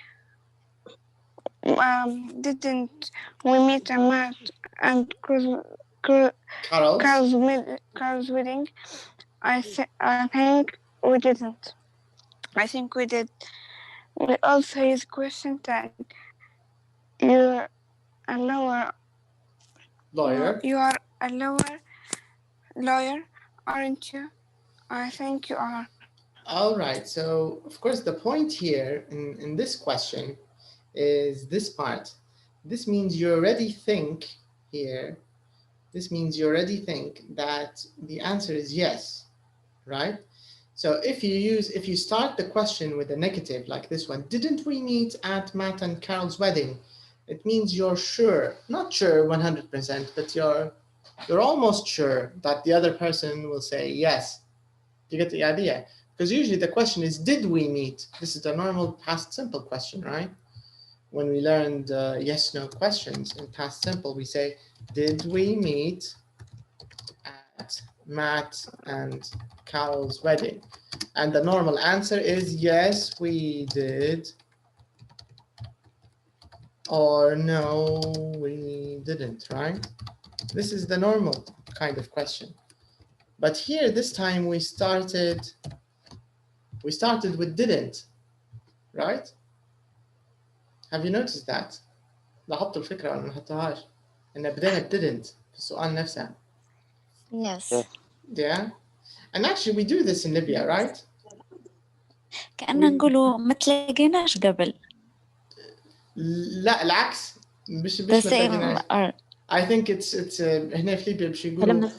Didn't we meet, met, and cross? Carl's wedding. I think we didn't. I think we did. We also use question tag. You're a lawyer. You are a lawyer, aren't you? I think you are. All right. So, of course, the point here in this question is this part. This means you already think here. This means you already think that the answer is yes, right? So if you start the question with a negative like this one, didn't we meet at Matt and Carol's wedding? It means you're sure, not sure 100%, but you're almost sure that the other person will say yes. Do you get the idea? Because usually the question is, did we meet? This is the normal past simple question, right? When we learned yes/no questions in past simple, we say, did we meet at Matt and Carol's wedding? And the normal answer is yes, we did. Or no, we didn't, right? This is the normal kind of question. But here, this time we started with didn't, right? Have you noticed that؟ لاحظتوا الفكرة ولا ما لاحظتوهاش؟ إن بدينا didn't في السؤال نفسه. Yes. Yeah. And actually we do this in Libya, right? كأننا نقولوا ما تلاقيناش قبل. لا العكس مش ما تلاقيناش. I think it's هنا في ليبيا باش يقولوا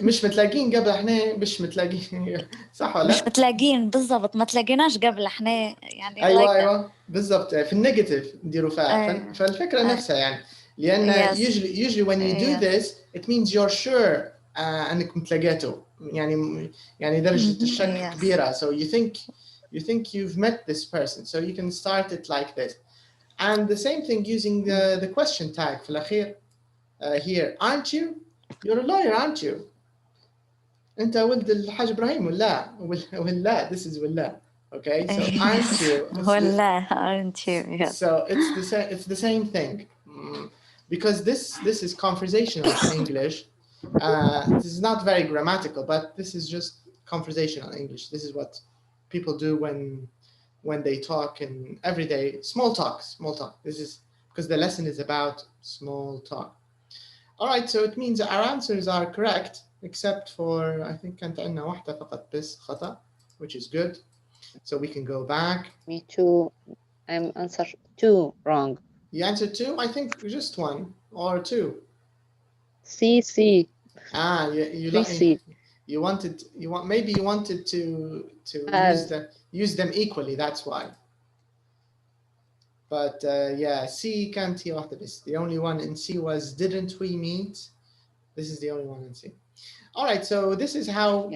مش متلاقين قبل احنا مش متلاقين صح ولا؟ مش متلاقين بالضبط ما تلاقيناش قبل احنا يعني ايوه بالضبط في النيجاتيف نديروا فيها فالفكرة نفسها يعني لأن usually when you do this it means you're sure انك متلاقيته يعني درجة الشك كبيرة so you think you've met this person so you can start it like this. And the same thing using the question tag في الأخير here, aren't you? You're a lawyer, aren't you? أنت ولد الحاج إبراهيم ولا this is ولا. Okay, so aren't you? ولا aren't you? Yes. So it's the same thing. Because this is conversational English. This is not very grammatical, but this is just conversational English. This is what people do when they talk in everyday small talk. This is because the lesson is about small talk. All right, so it means our answers are correct, except for I think كانت عندنا واحدة فقط بس خطأ, which is good. So we can go back. Me too. I'm answer 2 wrong. You answered 2? I think just 1 or 2. C. Maybe you wanted to use them equally. That's why. But yeah, C كانت هي واحدة بس. The only one in C was didn't we meet? This is the only one in C. All right, so this is how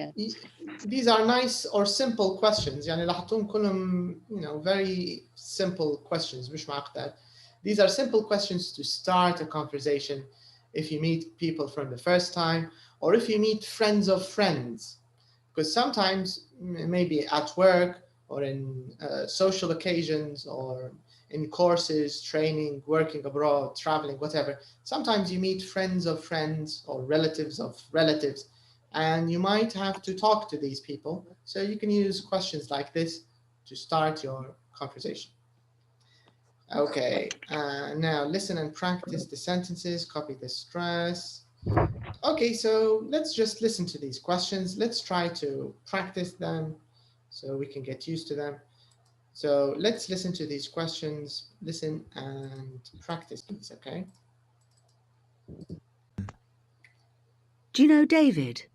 these are nice or simple questions. يعني لاحظتهم كلهم, very simple questions. مش معقدة. These are simple questions to start a conversation if you meet people from the first time or if you meet friends of friends. Because sometimes, maybe at work or in social occasions or in courses, training, working abroad, traveling, whatever, sometimes you meet friends of friends or relatives of relatives, and you might have to talk to these people. So you can use questions like this to start your conversation. Okay, now listen and practice the sentences, copy the stress. Okay, so let's just listen to these questions. Let's try to practice them so we can get used to them. So let's listen to these questions, listen and practice these, okay? Do you know David?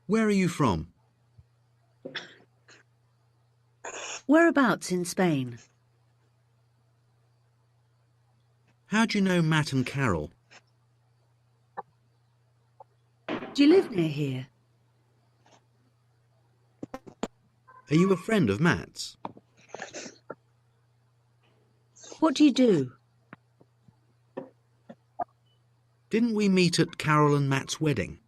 Where are you from? Whereabouts in Spain? How do you know Matt and Carol? Do you live near here? Are you a friend of Matt's? What do you do? Didn't we meet at Carol and Matt's wedding?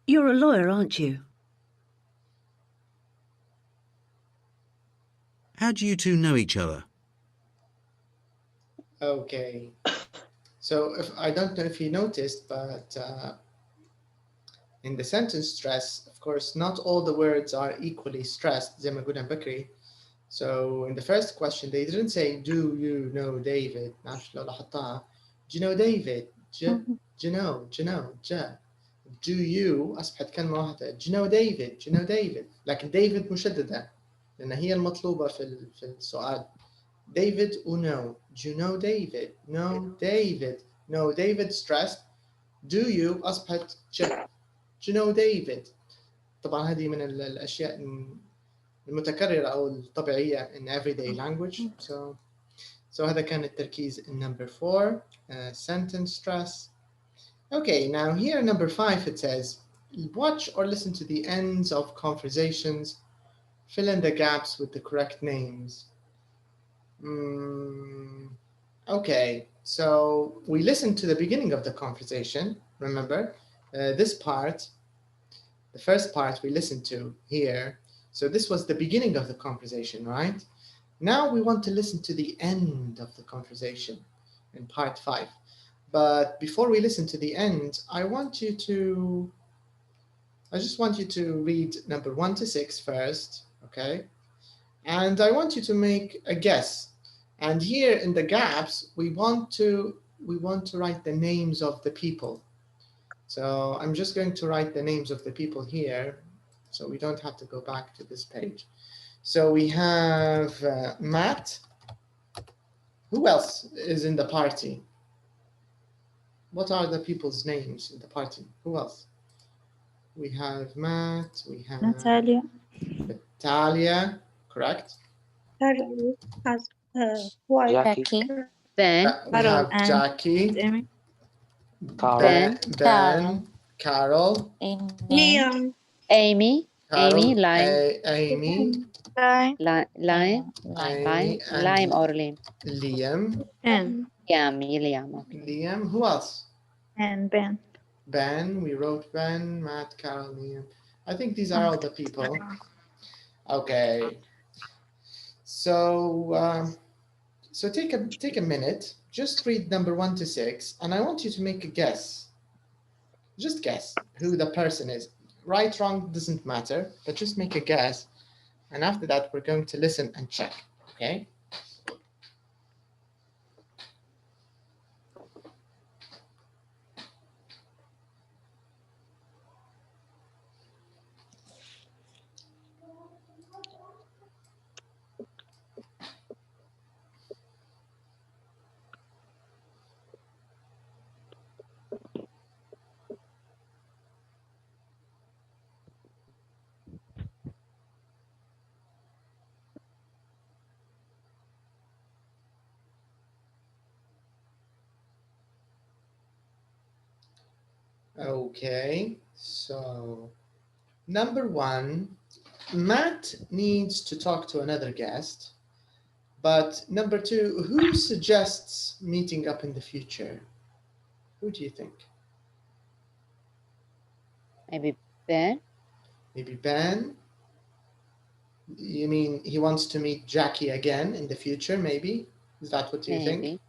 You're a lawyer, aren't you? How do you two know each other? Okay. So I don't know if you noticed, but in the sentence stress, of course, not all the words are equally stressed. زي ما قلنا بكري. So in the first question, they didn't say, do you know David? نعرف لو لاحظتها. Do you know David? Do you know? Do you أصبحت كلمة واحدة. Do you know David? Do you know David? لكن David مشددة لأن هي المطلوبة في السؤال. David or no? Do you know David? No, David. No, David stressed. Do you أصبحت Do you know David? طبعا هذه من الأشياء المتكررة أو الطبيعية in everyday language. So هذا كان التركيز in number 4, sentence stress. Okay, now here in number 5 it says, watch or listen to the ends of conversations, fill in the gaps with the correct names. Okay, so we listened to the beginning of the conversation, remember? This part, the first part we listened to here. So this was the beginning of the conversation, right? Now we want to listen to the end of the conversation in part 5. But before we listen to the end, I just want you to read number 1 to 6 first, okay? And I want you to make a guess. And here in the gaps, we want to write the names of the people. So I'm just going to write the names of the people here, so we don't have to go back to this page. So we have Matt. Who else is in the party? What are the people's names in the party? Who else? We have Matt, we have Natalia, correct? Jackie. Ben. We have Jackie, Carol. Ben, Carol, Liam. Amy, Carol, Lime. Amy, Lime or Liam. Liam, Liam. Okay. Liam. Who else? And Ben. Ben. We wrote Ben, Matt, Carol, Liam. I think these are all the people. Okay. So so take a minute. Just read number 1 to 6, and I want you to make a guess. Just guess who the person is. Right, wrong doesn't matter, but just make a guess. And after that, we're going to listen and check. Okay. Okay, so number 1, Matt needs to talk to another guest, but number 2, who suggests meeting up in the future? Who do you think? Maybe Ben. Maybe Ben? You mean he wants to meet Jackie again in the future, maybe? Is that what you think?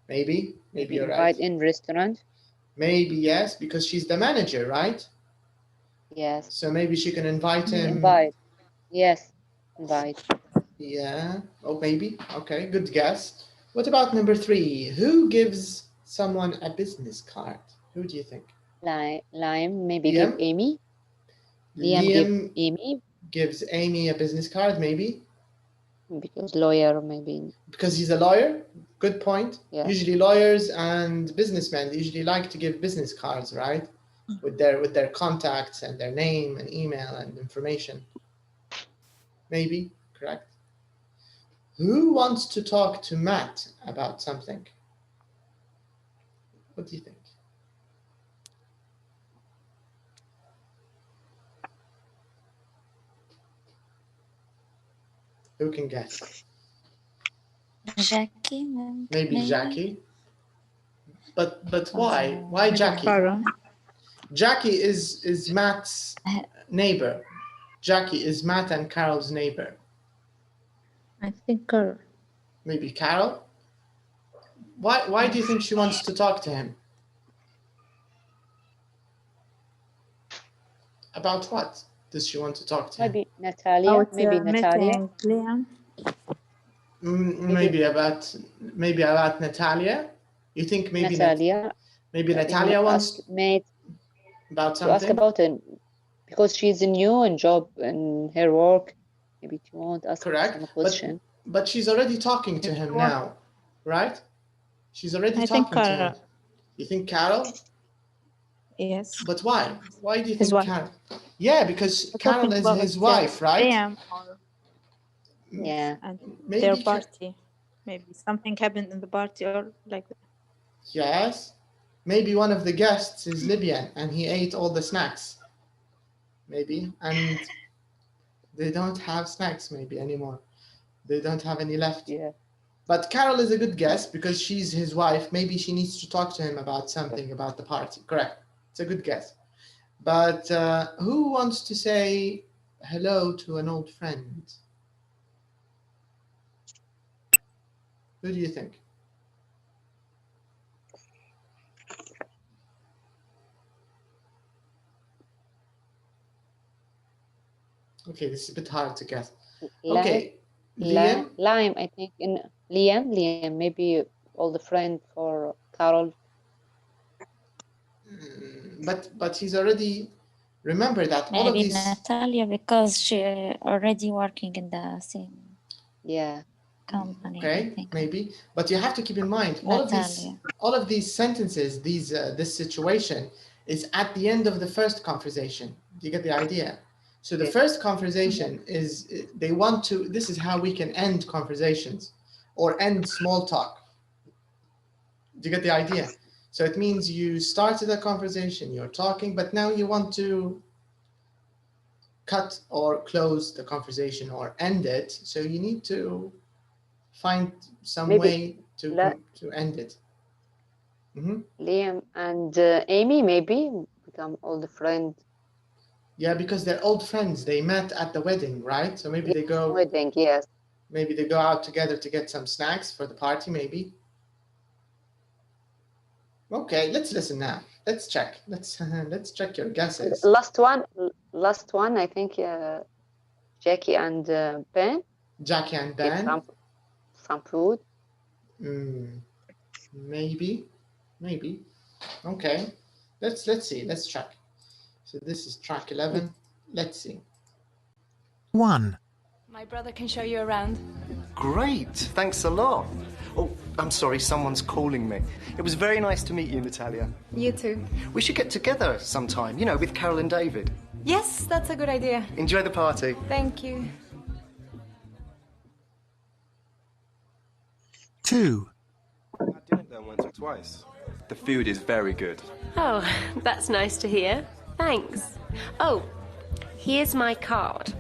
Maybe you're right. Invite in restaurant. Maybe yes, because she's the manager, right? Yes. So maybe she can invite him. Invite. Yes, invite. Yeah. Oh, maybe. Okay, good guess. What about number 3? Who gives someone a business card? Who do you think? Liam, maybe Liam? give Amy. Liam give Amy. Gives Amy a business card, maybe? Because lawyer, maybe. Because he's a lawyer? Good point. Yeah. Usually lawyers and businessmen usually like to give business cards, right? With their contacts and their name and email and information. Maybe, correct. Who wants to talk to Matt about something? What do you think? Who can guess? Jackie. Maybe Jackie. But why? Why Jackie? Jackie is Matt's neighbor. Jackie is Matt and Carol's neighbor. I think Carol. Maybe Carol? Why do you think she wants to talk to him? About what does she want to talk to him? Maybe Natalia. Maybe Natalia. Liam. Maybe about Natalia. You think maybe Natalia? Maybe Natalia wants about something. To ask about it because she's new in job and her work. Maybe she won't ask some question. But she's already talking to him now, right? She's already talking to him. You think Carol? Yes. But why? Why do you think Carol? Yeah, because Carol is his wife, right? Yeah. And maybe their party. Maybe something happened in the party or like that. Yes. Maybe one of the guests is Libyan and he ate all the snacks. Maybe. And they don't have snacks maybe anymore. They don't have any left. Yeah. But Carol is a good guess because she's his wife. Maybe she needs to talk to him about something about the party. Correct. It's a good guess. But who wants to say hello to an old friend? Who do you think? Okay, this is a bit hard to guess. Okay, Liam? Liam, I think. Liam, maybe old friend for Carol. But he's already, remember that all of Maybe these... Natalia, because she already working in the same company. Okay, maybe. But you have to keep in mind, all of these sentences, this situation is at the end of the first conversation. Do you get the idea? So the first conversation is, they want to, this is how we can end conversations or end small talk. Do you get the idea? So it means you started a conversation, you're talking, but now you want to cut or close the conversation or end it. So you need to find some way to end it. Liam and Amy maybe become old friend. Yeah, because they're old friends. They met at the wedding, right? So maybe they go. Wedding, yes. Maybe they go out together to get some snacks for the party, maybe. Okay, let's listen now. Let's check. Let's check your guesses. Last one, I think Jackie and Ben. Jackie and Ben. Some food. Maybe. Okay. Let's see. Let's check. So this is track 11. Let's see. 1. My brother can show you around. Great, thanks a lot. Oh, I'm sorry, someone's calling me. It was very nice to meet you, Natalia. You too. We should get together sometime, you know, with Carol and David. Yes, that's a good idea. Enjoy the party. Thank you. 2. I've had dinner there once or twice. The food is very good. Oh, that's nice to hear. Thanks. Oh, here's my card.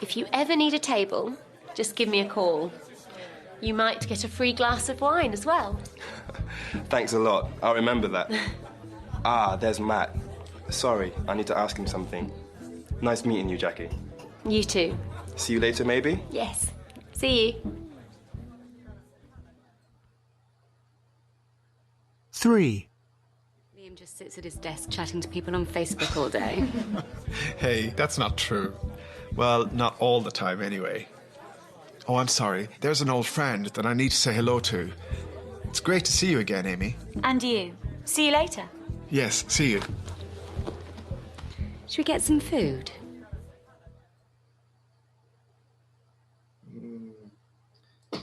If you ever need a table, just give me a call. You might get a free glass of wine as well. Thanks a lot. I'll remember that. Ah, there's Matt. Sorry, I need to ask him something. Nice meeting you, Jackie. You too. See you later, maybe? Yes. See you. 3. Liam just sits at his desk chatting to people on Facebook all day. Hey, that's not true. Well, not all the time anyway. Oh, I'm sorry. There's an old friend that I need to say hello to. It's great to see you again, Amy. And you. See you later. Yes, see you. Should we get some food?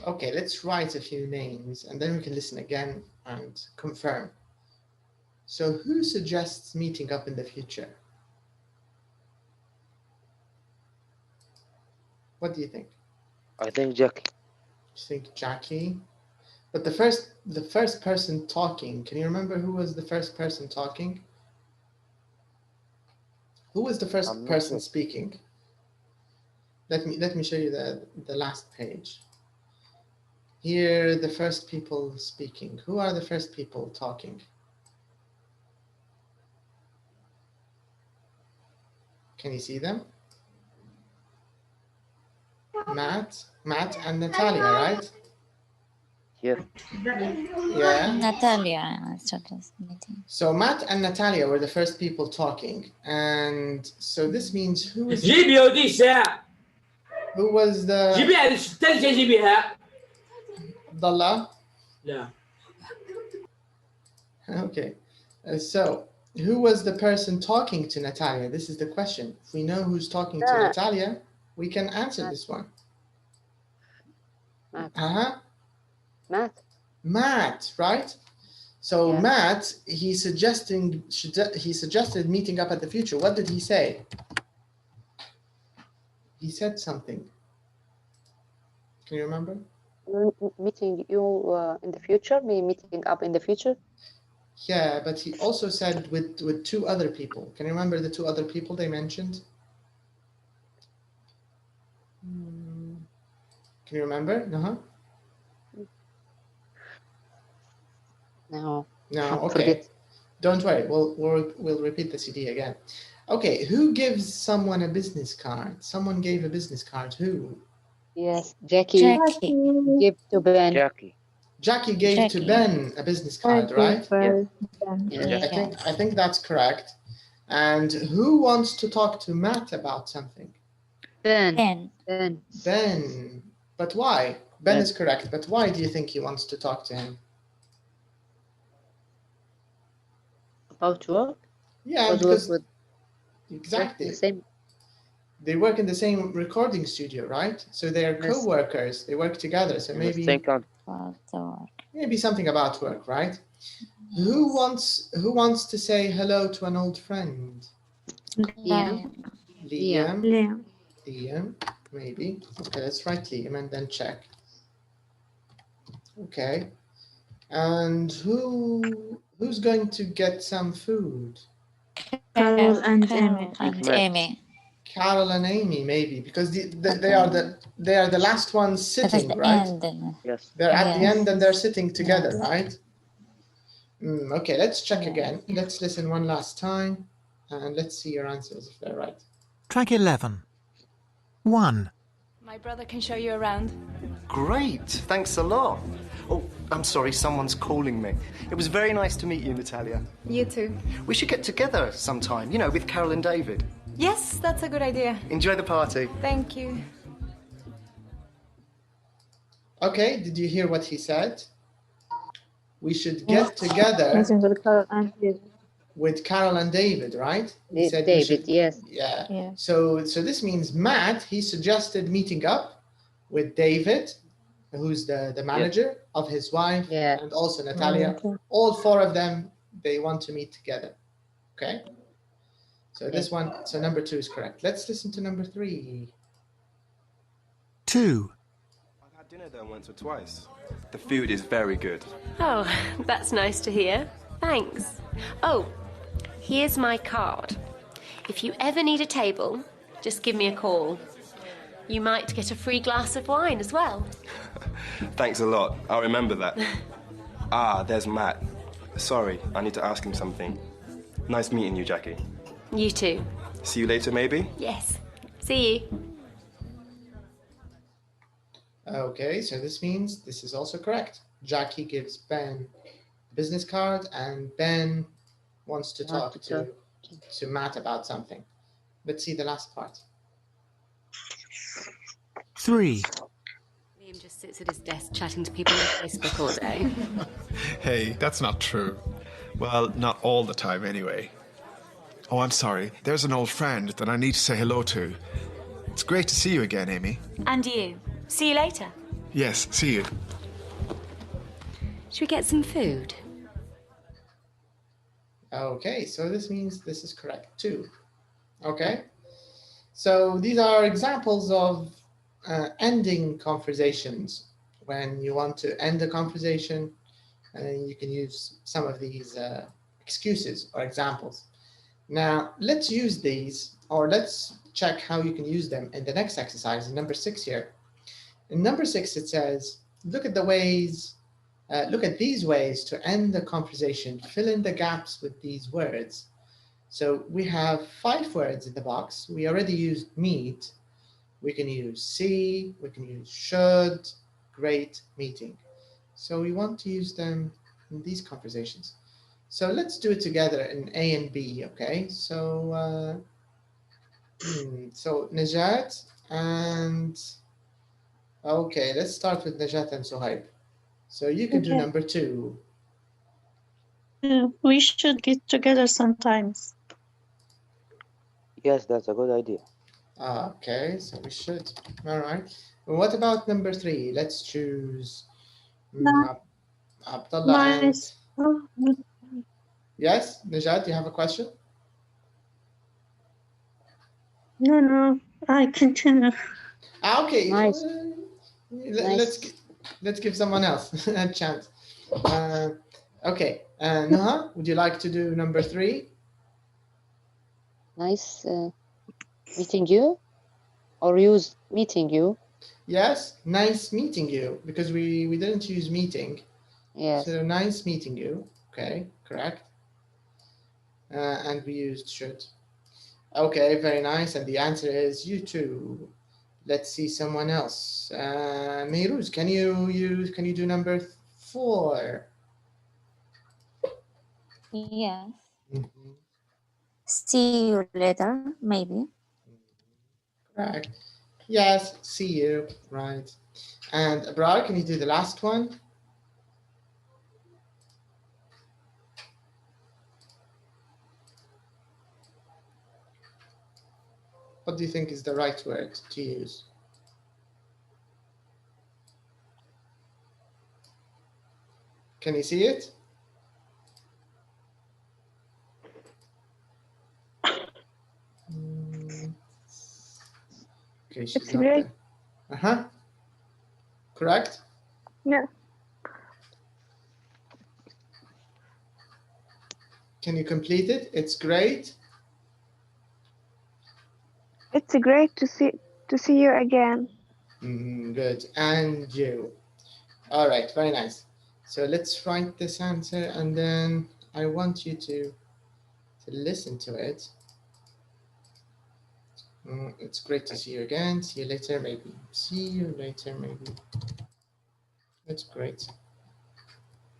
Okay, let's write a few names and then we can listen again and confirm. So who suggests meeting up in the future? What do you think? I think Jackie. You think Jackie? But the first person talking, can you remember who was the first person talking? Who was the first person speaking? Let me show you the last page. Here, the first people speaking. Who are the first people talking? Can you see them? Matt and Natalia, right? Yeah. Yeah. Natalia. So Matt and Natalia were the first people talking, and so this means who was? Who was the? Dalla? Yeah. Okay. So who was the person talking to Natalia? This is the question. If we know who's talking to Natalia, we can answer this one. Matt, right? So yeah. Matt, he suggested meeting up at the future. What did he say? He said something. Can you remember? Meeting you in the future, maybe meeting up in the future. Yeah, but he also said with two other people. Can you remember the two other people they mentioned? Can you remember? No. No. Okay. Don't worry. We'll repeat the CD again. Okay. Who gives someone a business card? Someone gave a business card. Who? Yes, Jackie gave to Ben. Jackie gave to Ben a business card, right? Yeah. I think that's correct. And who wants to talk to Matt about something? Ben. But why? Ben is correct, but why do you think he wants to talk to him? About work? Yeah, because exactly. They work in the same recording studio, right? So they are co-workers. They work together. So maybe something about work, right? Who wants to say hello to an old friend? Liam, maybe. Okay, let's write Liam and then check. Okay. And who's going to get some food? Carol and Amy. Carol and Amy, maybe, because they are the last ones sitting, right? Yes. They're at the end and they're sitting together, right? Okay, let's check again. Let's listen one last time and let's see your answers if they're right. Track 11. 1. My brother can show you around. Great, thanks a lot. Oh, I'm sorry, someone's calling me. It was very nice to meet you, Natalia. You too. We should get together sometime, you know, with Carol and David. Yes, that's a good idea. Enjoy the party. Thank you. Okay, did you hear what he said? We should get together with Carol and David, right? He said David, yes. Yeah. So this means Matt, he suggested meeting up with David, who's the manager of his wife, and also Natalia. All four of them, they want to meet together. Okay? So this one, so number 2 is correct. Let's listen to number 3. 2. I've had dinner there once or twice. The food is very good. Oh, that's nice to hear. Thanks. Oh, here's my card. If you ever need a table, just give me a call. You might get a free glass of wine as well. Thanks a lot. I'll remember that. There's Matt. Sorry, I need to ask him something. Nice meeting you, Jackie. You too. See you later, maybe? Yes. See you. Okay, so this means this is also correct. Jackie gives Ben a business card and Ben wants to talk to Matt about something. Let's see the last part. 3. Liam just sits at his desk chatting to people on Facebook all day. Hey, that's not true. Well, not all the time anyway. Oh, I'm sorry. There's an old friend that I need to say hello to. It's great to see you again, Amy. And you. See you later. Yes, see you. Should we get some food? Okay, so this means this is correct too. Okay, so these are examples of ending conversations. When you want to end a conversation, you can use some of these excuses or examples. Now, let's use these, or let's check how you can use them in the next exercise, in number 6 here. In number 6, it says, look at these ways to end the conversation. Fill in the gaps with these words. So we have 5 words in the box. We already used meet. We can use see, we can use should, great, meeting. So we want to use them in these conversations. So let's do it together in A and B, okay? So, so Najat and, okay, let's start with Najat and Suhaib. So you can do number 2. We should get together sometimes. Yes, that's a good idea. Okay, so we should. All right. Well, what about number 3? Let's choose Abdullah and... Yes, Najat, you have a question? No, I continue. Okay. Nice. Let's give someone else a chance. Okay, Noha, would you like to do number 3? Nice meeting you, or use meeting you. Yes, nice meeting you, because we didn't use meeting. Yes. So nice meeting you. Okay, correct. And we used should. Okay, very nice. And the answer is you too. Let's see someone else. Mehruz, can you do number 4? Yes. See you later, maybe. Correct. Yes, see you. Right. And Abrar, can you do the last one? What do you think is the right word to use? Can you see it? Okay, she's It's not great. there. Correct? Yeah. Can you complete it? It's great. It's great to see you again. Good. And you. All right, very nice. So let's write this answer, and then I want you to listen to it. It's great to see you again. See you later, maybe. See you later, maybe. That's great.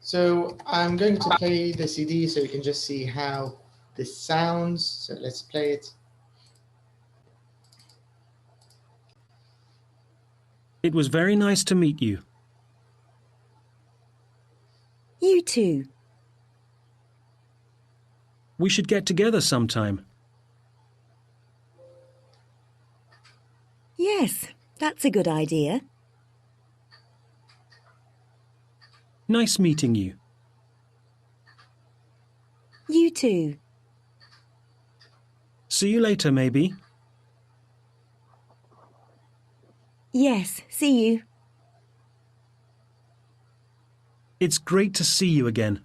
So I'm going to play the CD so you can just see how this sounds. So let's play it. It was very nice to meet you. You too. We should get together sometime. Yes, that's a good idea. Nice meeting you. You too. See you later, maybe. Yes, see you. It's great to see you again.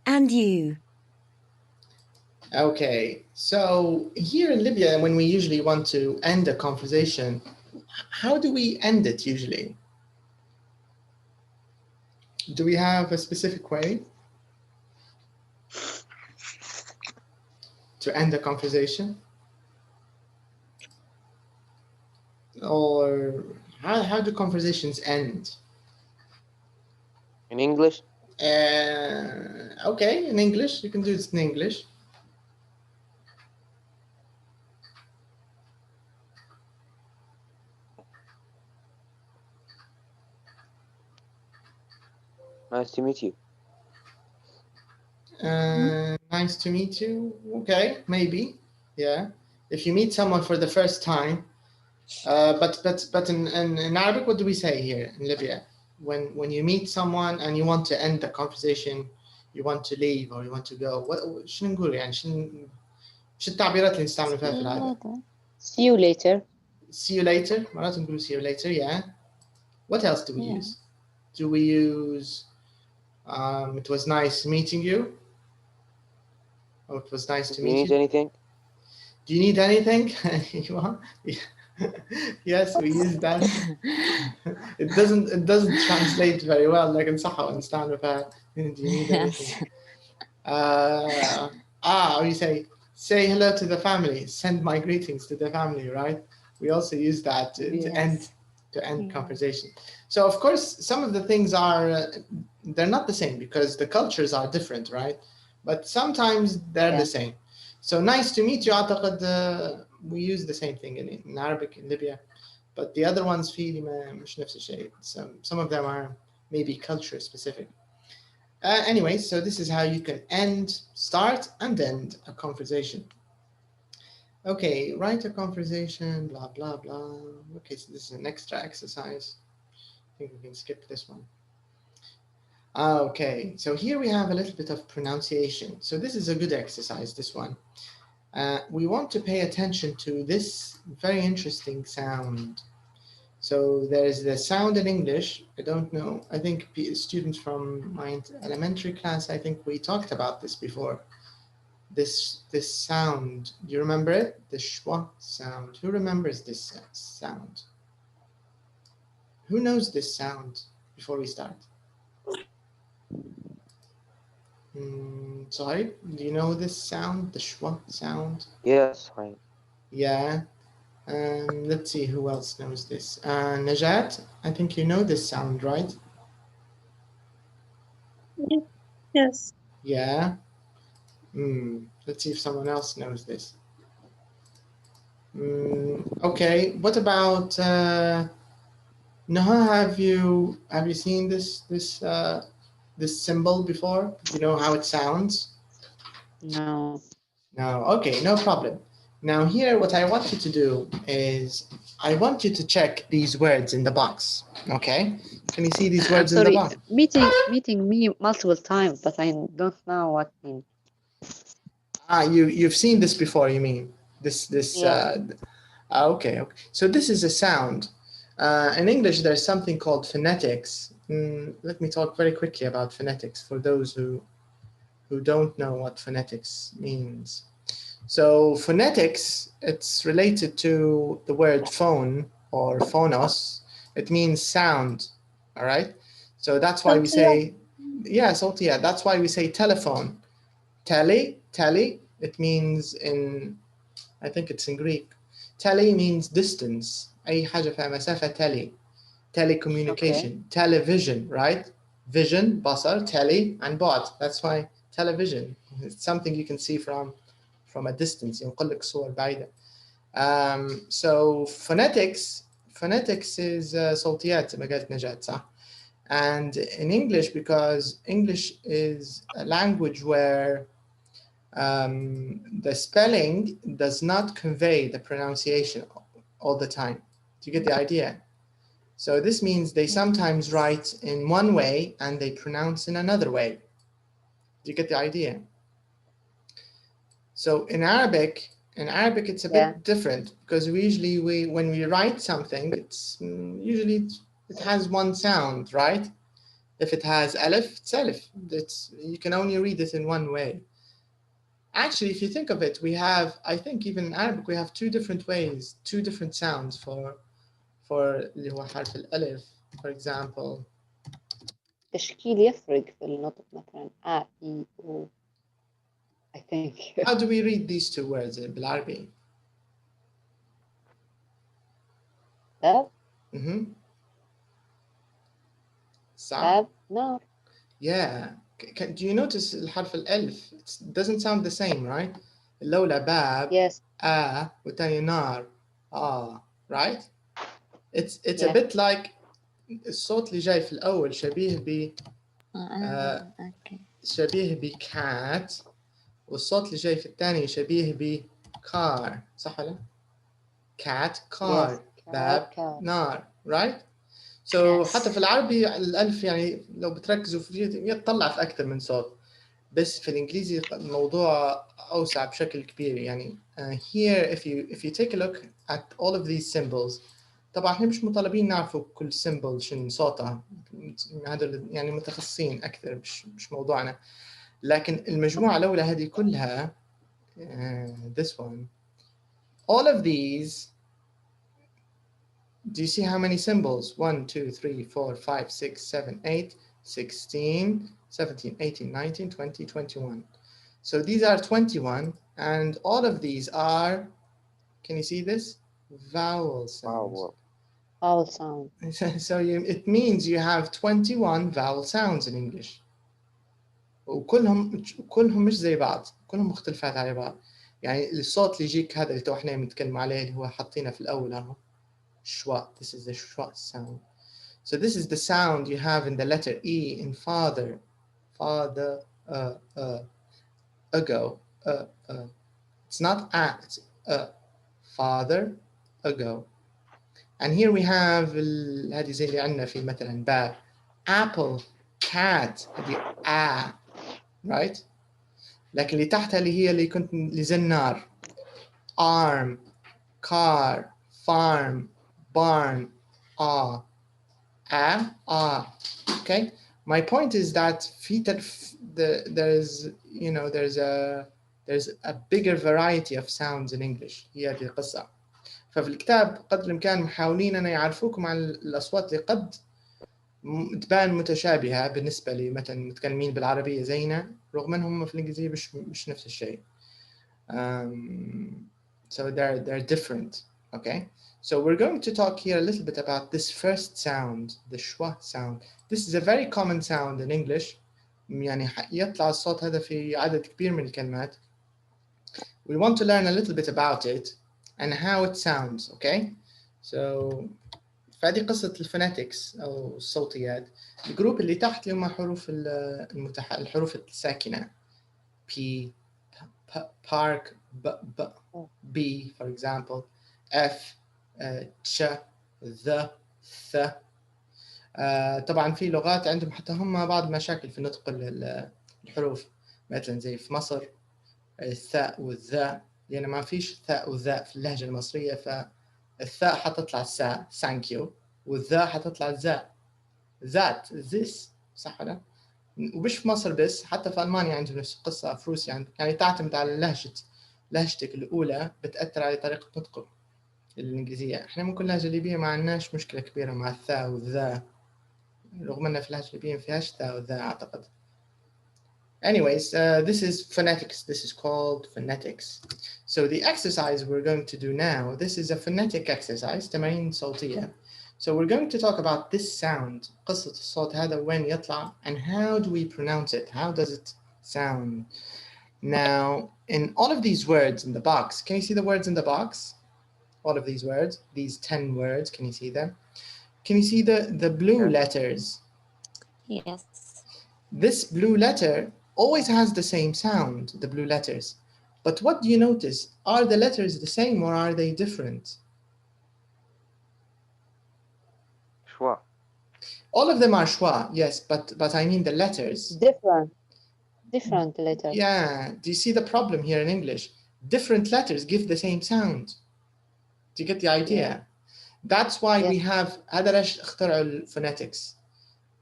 And you. Okay, so here in Libya, when we usually want to end a conversation, how do we end it usually? Do we have a specific way to end a conversation? Or how do conversations end? In English? Okay, in English, you can do this in English. Nice to meet you. Nice to meet you. Okay, maybe. Yeah. If you meet someone for the first time, but in Arabic, what do we say here in Libya? When you meet someone and you want to end the conversation, you want to leave or you want to go, شنو نقول يعني شو التعبيرات اللي نستعمل فيها في العادة؟ See you later. See you later. مرات نقول see you later. Yeah. What else do we use? Do we use it was nice meeting you? Oh, it was nice to meet you. Do you need anything? Do you need anything? Yes, we use that. It doesn't translate very well. Like in صح ونستعمل فيها. Do you need anything? Or you say hello to the family. Send my greetings to the family, right? We also use that to end conversation. So of course, some of the things are they're not the same because the cultures are different, right? But sometimes they're the same. So nice to meet you. أعتقد we use the same thing in Arabic in Libya, but the other ones في مش نفس الشيء. Some of them are maybe culture specific. Anyway, so this is how you can start and end a conversation. Okay, write a conversation, blah, blah, blah. Okay, so this is an extra exercise. I think we can skip this one. Okay, so here we have a little bit of pronunciation. So this is a good exercise, this one. We want to pay attention to this very interesting sound. So there's the sound in English. I don't know. I think students from my elementary class, I think we talked about this before. This sound, do you remember it? The schwa sound. Who remembers this sound? Who knows this sound before we start? Sorry, do you know this sound, the schwa sound? Yes, I. Yeah. Let's see who else knows this. Najat, I think you know this sound, right? Yes. Yeah. Let's see if someone else knows this. Okay. What about Naha? Have you seen this symbol before? Do you know how it sounds? No. No. Okay. No problem. Now here, what I want you to do is I want you to check these words in the box. Okay. Can you see these words in the box? Meeting me multiple times, but I don't know what means. You've seen this before, you mean? This. Yeah. Okay. So this is a sound. In English, there's something called phonetics. Let me talk very quickly about phonetics for those who don't know what phonetics means. So phonetics, it's related to the word phone or phonos. It means sound. all right? So that's why we say, yeah, صوتيات. That's why we say telephone. Tele, it means in, I think it's in Greek. Tele means distance. أي حاجة فيها مسافة tele. Telecommunication. Okay. Television, right? Vision, basar, tele, and بعد. That's why television. It's something you can see from a distance. ينقل لك صور بعيدة. So phonetics is صوتيات زي ما قالت نجاة صح؟ And in English, because English is a language where the spelling does not convey the pronunciation all the time. Do you get the idea? So this means they sometimes write in one way and they pronounce in another way. Do you get the idea? So in Arabic it's a bit different because when we write something, it's usually it has one sound, right? If it has alif, it's alif. You can only read it in one way. Actually, if you think of it, we have, I think even in Arabic, we have two different ways, two different sounds for اللي هو حرف الألف. For example, تشكيل يفرق في النطق مثلا A, E, O. I think. How do we read these two words بالعربي? باب. صح. نار. Yeah. Do you notice الحرف الألف? It doesn't sound the same, right? الأولى باب. Yes. والثانية نار. Right? It's a bit like الصوت اللي جاي في الأول شبيه ب شبيه بكات، والصوت اللي جاي في الثاني شبيه بكار، صح ولا؟ كات كار باب نار، right? So حتى في العربي الألف يعني لو بتركزوا فيه يطلع في أكثر من صوت، بس في الإنجليزي الموضوع أوسع بشكل كبير يعني. Here if you take a look at all of these symbols، طبعا احنا مش مطالبين نعرفوا كل symbol شنو صوتها، هذول يعني متخصصين أكثر، مش موضوعنا، لكن المجموعة الأولى هذه كلها this one, all of these. Do you see how many symbols? 1, 2, 3, 4, 5, 6, 7, 8, 16, 17, 18, 19, 20, 21. So these are 21, and all of these are, can you see this? Vowel sounds. Vowel sound. So it means you have 21 vowel sounds in English. وكلهم مش زي بعض، كلهم مختلفات على بعض. يعني الصوت اللي يجيك هذا اللي تو احنا بنتكلم عليه اللي هو حاطينه في الأول اهو. schwa. This is the schwa sound. So this is the sound you have in the letter E in father. Father, ago, It's not a, it's father, ago. And here we have هذه زي اللي عندنا في مثلا باب. Apple, cat, هذه a, right? لكن اللي تحتها اللي هي اللي كنت اللي زي النار. Arm, car, farm, barn, okay. My point is that there's a bigger variety of sounds in English. هي هذه القصة. ففي الكتاب قدر الإمكان محاولين أن يعرفوكم عن الأصوات اللي قد تبان متشابهة بالنسبة لمثلا متكلمين بالعربية زينا، رغم أنهم في الإنجليزية مش نفس الشيء. So they're different. Okay. So we're going to talk here a little bit about this first sound, the schwa sound. This is a very common sound in English. يعني يطلع الصوت هذا في عدد كبير من الكلمات. We want to learn a little bit about it and how it sounds, okay? So فهذه قصة الفونetics أو الصوتيات. الجروب اللي تحت اللي هم حروف الحروف الساكنة. P, park, B, for example. F, ch, the, th. طبعا في لغات عندهم حتى هم بعض مشاكل في نطق الحروف، مثلا زي في مصر الثاء والذاء، لأن ما فيش ثاء وذاء في اللهجة المصرية، فالثاء حتطلع الساء thank you، والذاء حتطلع الزاء ذات this، صح ولا؟ ومش في مصر بس، حتى في ألمانيا عندهم نفس القصة، في روسيا يعني تعتمد على لهجتك الأولى بتأثر على طريقة نطقك الإنجليزية. إحنا ممكن اللهجة الليبية ما عندناش مشكلة كبيرة مع الثاء والذاء رغم أن في اللهجة الليبية ما فيهاش ذا وذا أعتقد. Anyways, this is phonetics. This is called phonetics. So the exercise we're going to do now, this is a phonetic exercise, تمارين صوتية. So we're going to talk about this sound, قصة الصوت هذا وين يطلع, and how do we pronounce it? How does it sound? Now, in all of these words in the box, can you see the words in the box? All of these words, these 10 words, can you see them? Can you see the blue letters? Yes. This blue letter always has the same sound, the blue letters. But what do you notice? Are the letters the same or are they different? schwa. All of them are schwa, yes, but I mean the letters. Different letters. Yeah, do you see the problem here in English? Different letters give the same sound. Do you get the idea? Yeah. That's why we have, هذا ليش اخترعوا الفونetics.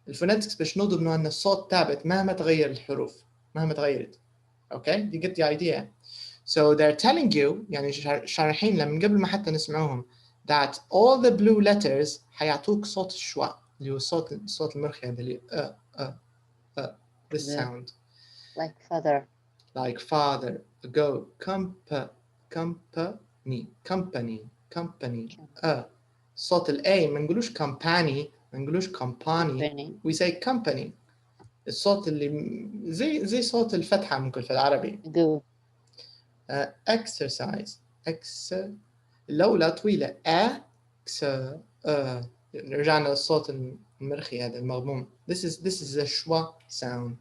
الفونetics باش نضمنوا أن الصوت ثابت مهما تغير الحروف، مهما تغيرت. Okay, do you get the idea? So they're telling you, يعني شارحين لما قبل ما حتى نسمعوهم, that all the blue letters حيعطوك صوت الشوا اللي هو الصوت المرخي هذا اللي this sound. Like father. Like father. Go. Company. صوت الA ما نقولوش company, ما نقولوش company. We say company. الصوت اللي زي صوت الفتحة ممكن في العربي. Go. Exercise. الأولى طويلة. رجعنا للصوت المرخي هذا المغموم. This is the schwa sound.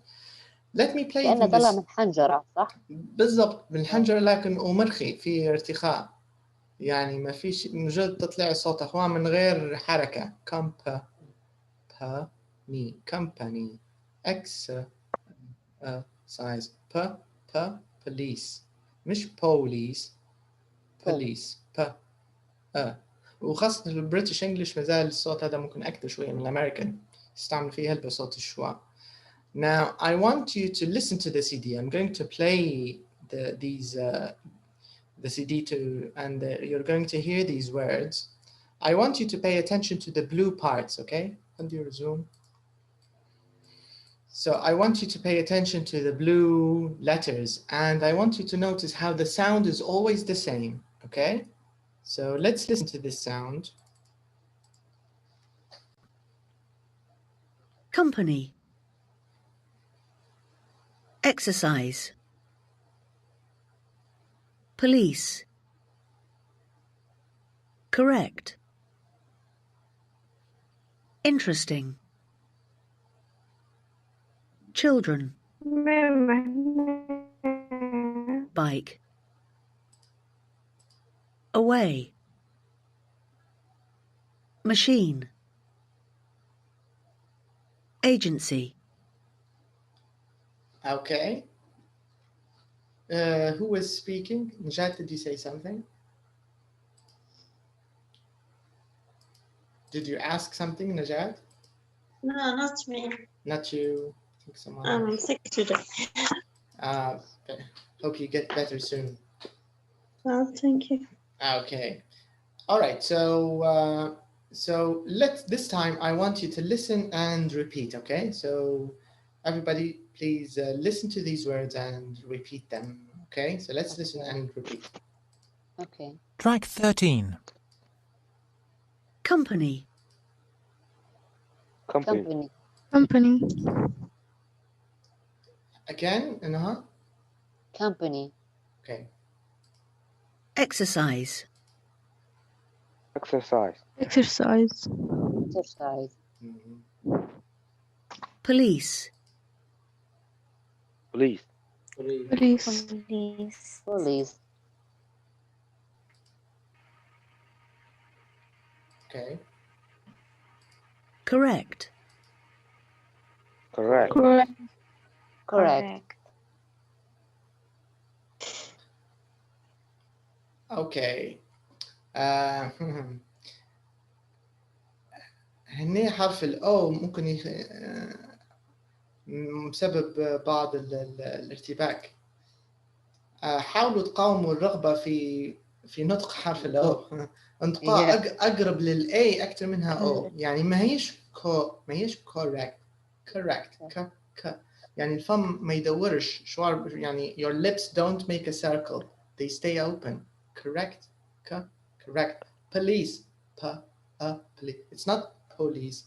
Let me play it كأنه طلع من الحنجرة صح؟ بالضبط من الحنجرة لكن ومرخي في ارتخاء. يعني ما فيش مجرد تطلع الصوت أخوان من غير حركة. company. exercise. police. مش police. police. وخاصة في البريتش انجلش مازال الصوت هذا ممكن أكثر شوية من الأمريكان يستعمل فيه هلبة صوت الشوا. Now I want you to listen to the CD. I'm going to play the CD and you're going to hear these words. I want you to pay attention to the blue parts, okay? And your zoom. So I want you to pay attention to the blue letters and I want you to notice how the sound is always the same, okay? So let's listen to this sound. Company. Exercise. Police. Correct. Interesting. Children. Bike. Away. Machine. Agency. Okay. Who was speaking? Najat, did you say something? Did you ask something, Najat? No, not me. Not you. I think someone I'm else. sick today. Okay. Hope you get better soon. Oh, thank you. Okay. All right. So this time I want you to listen and repeat. Okay. So everybody, please listen to these words and repeat them. Okay. So let's listen and repeat. Okay. Track 13. Company. Company. Company. Again, Company. Okay. Exercise. Exercise. Exercise. Exercise. Police. Police. Police. Police. Okay. Correct. Correct. Correct. Okay. هني حرف الأو ممكن بسبب بعض الارتباك. حاولوا تقاوموا الرغبة في في نطق حرف الأو انطقاء أقرب للأي أكثر منها أو، يعني ما هيش correct يعني الفم ما يدورش شوار، يعني your lips don't make a circle, they stay open. Correct. Police. Police. It's not police.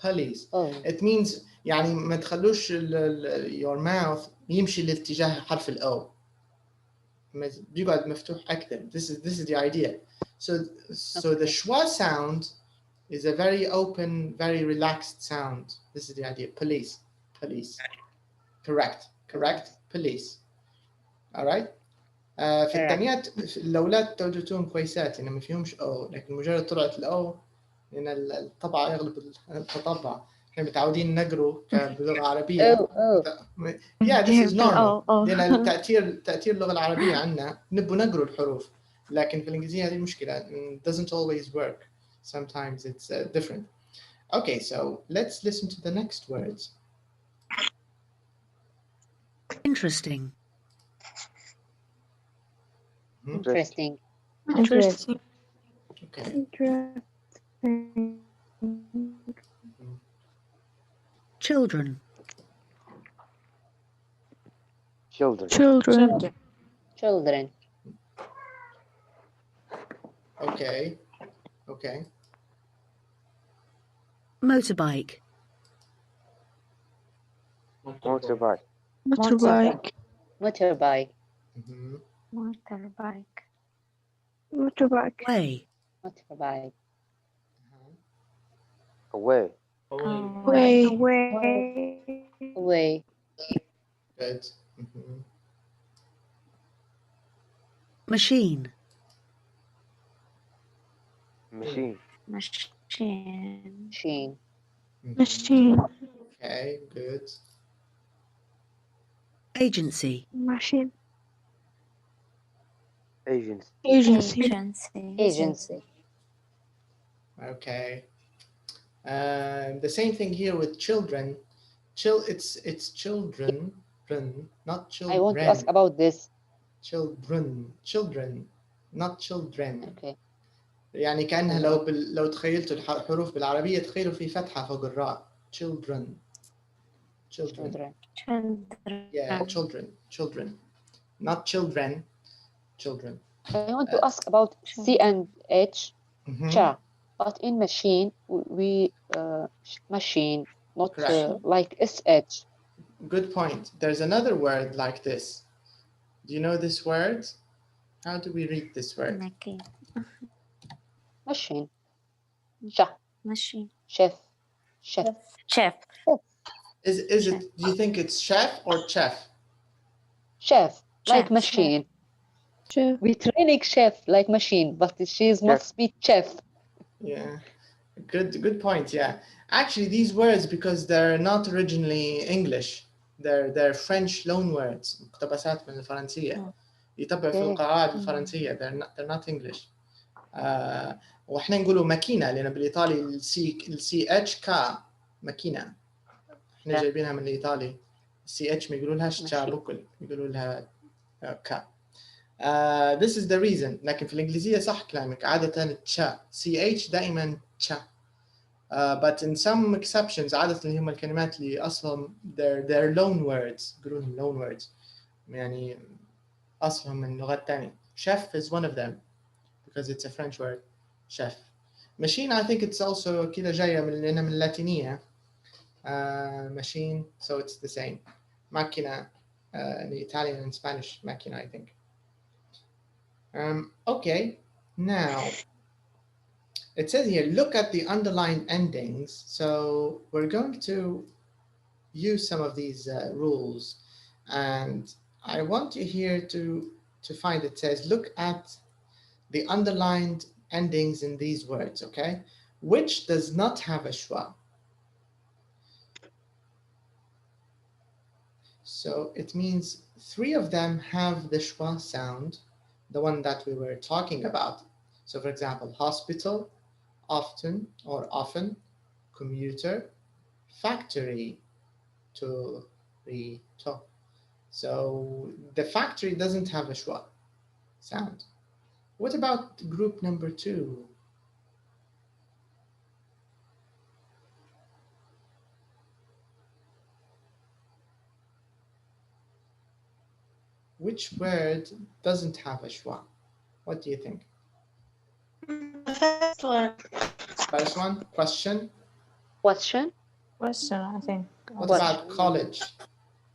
Police. It means يعني ما تخلوش your mouth يمشي لاتجاه حرف الأو، بيقعد مفتوح أكثر. This is the idea. So the schwa sound is a very open, very relaxed sound. This is the idea. Police. Correct. Police. All right. في الثانيات الأولاد توجتون كويسات، يعني ما فيهمش أو، لكن مجرد طلعت الأو لأن الطبع يغلب التطبع. احنا متعودين نقروا باللغة العربية. Yeah, this is normal. لأن تأثير اللغة العربية عنا نبوا نقروا الحروف، لكن في الإنجليزية هذه المشكلة. It doesn't always work. Sometimes it's different. Okay, so let's listen to the next words. Interesting. Interesting. Okay. Children. Okay. Motorbike. Motorbike. Way. Away. Good. Machine. Okay, good. Agency. Agency. Okay. The same thing here with children. It's children, not children. I want to ask about this. Children, not children. Okay. يعني كأنها لو تخيلتوا الحروف بالعربية تخيلوا في فتحة فوق الراء. Children. Yeah, children. Not children. I want to ask about C and H, cha. But in machine, we machine, not like SH. Good point. There's another word like this. Do you know this word? How do we read this word? Machine. Cha. Chef. Is it? Do you think it's chef or chef? Chef, like machine. Chef. We training chef like machine, but she must be chef. Yeah, good point. Yeah, actually, these words, because they're not originally English, they're French loan words. مقتبسات من الفرنسية. يتبع في القواعد الفرنسية. They're not English. وإحنا نقولوا ماكينة لأن بالإيطالي السي اتش كا ماكينة. إحنا جايبينها من الإيطالي. السي اتش ما يقولوا لهاش تشا بكل، يقولوا لها كا. This is the reason. لكن في الإنجليزية صح كلامك، عادة تشا CH دائما تشا. But in some exceptions عادة اللي هم الكلمات اللي أصلهم they're loan words، يقولون loan words، يعني أصلهم من لغات تانية. Chef is one of them because it's a French word. Chef. Machine I think it's also كده جاية لأنها من اللاتينية. Machine, so it's the same. Macchina in Italian and Spanish, macchina I think. Okay, now it says here, look at the underlined endings. So we're going to use some of these rules, and I want you here to find it says, look at the underlined endings in these words, okay? Which does not have a schwa? So it means 3 of them have the schwa sound, the one that we were talking about. So for example, hospital, often or often, commuter, factory, to. So the factory doesn't have a schwa sound. What about group number 2? Which word doesn't have a schwa? What do you think? The first one. First one, question. Question. Question, I think. What about college?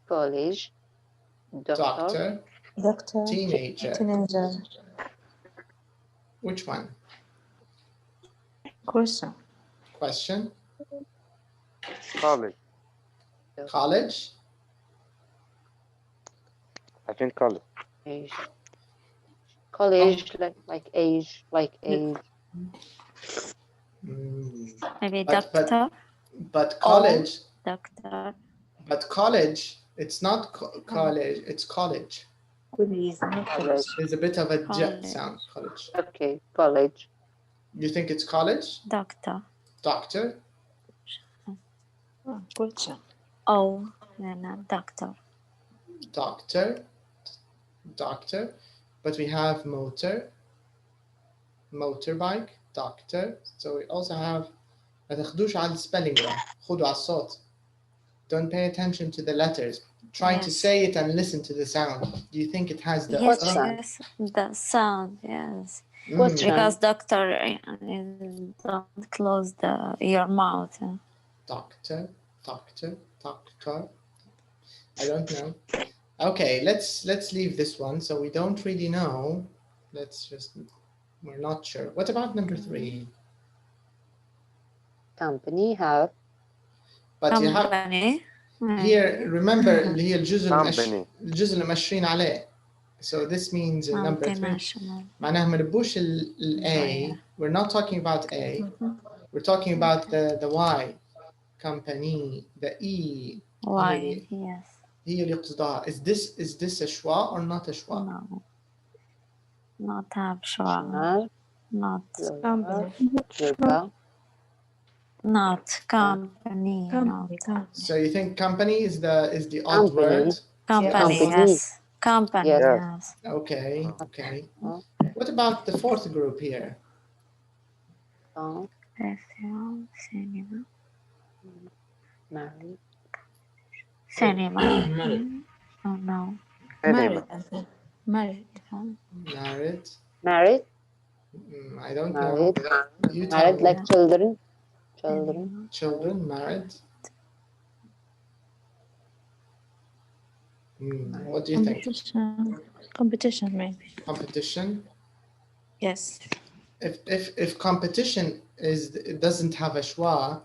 College. Doctor. Doctor. Teenager. Teenager. Which one? Question. Question. College. College. I think college. Age. College, like age, like age. Maybe But doctor. But college. Doctor. But college, it's not college, it's college. College. There's a bit of a j sound, college. Okay, college. You think it's college? Doctor. Doctor. Question. Oh, no, doctor. Doctor. Doctor. But we have motor. Motorbike. Doctor. So we also have ما تاخدوش على الspelling ده. خدوا على الصوت. Don't pay attention to the letters. Try to say it and listen to the sound. Do you think it has the yes, the sound, yes. Because doctor, don't close your mouth. Doctor, doctor, doctor. I don't know. Okay, let's leave this one. So we don't really know. We're not sure. What about number 3? Company have. But you have here, remember اللي هي الجزء اللي ماشيين عليه. So this means number 3 معناها ما نبوش ال A. We're not talking about A. We're talking about the Y. Company. The E. Y, yes. هي اللي قصدها. Is this a schwa or not a schwa? No. Not have schwa. Not company. Not company. No. So you think company is the odd word? Company, yes. Company, yes. Okay, okay. What about the 4th group here? Cinema. Married. Cinema. Oh no. Married. Married. Married. Married. I don't married. know. You married like children. Children married. What do you think? Competition, maybe. Competition. Yes. If competition doesn't have a schwa,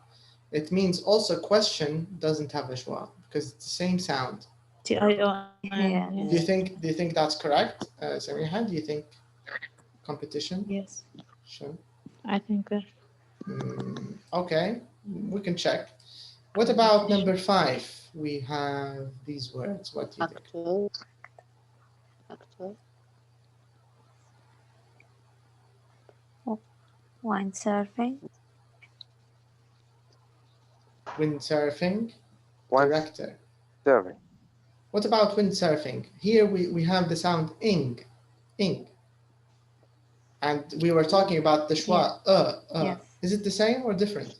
it means also question doesn't have a schwa because it's the same sound. Yeah. Do you think that's correct, Samiha? Do you think competition? Yes. Sure. I think that. Okay, we can check. What about number 5? We have these words. What do you think? Actor. Windsurfing. Windsurfing. Director. Surfing. What about windsurfing? Here we have the sound ing. And we were talking about the schwa. Yes. Is it the same or different?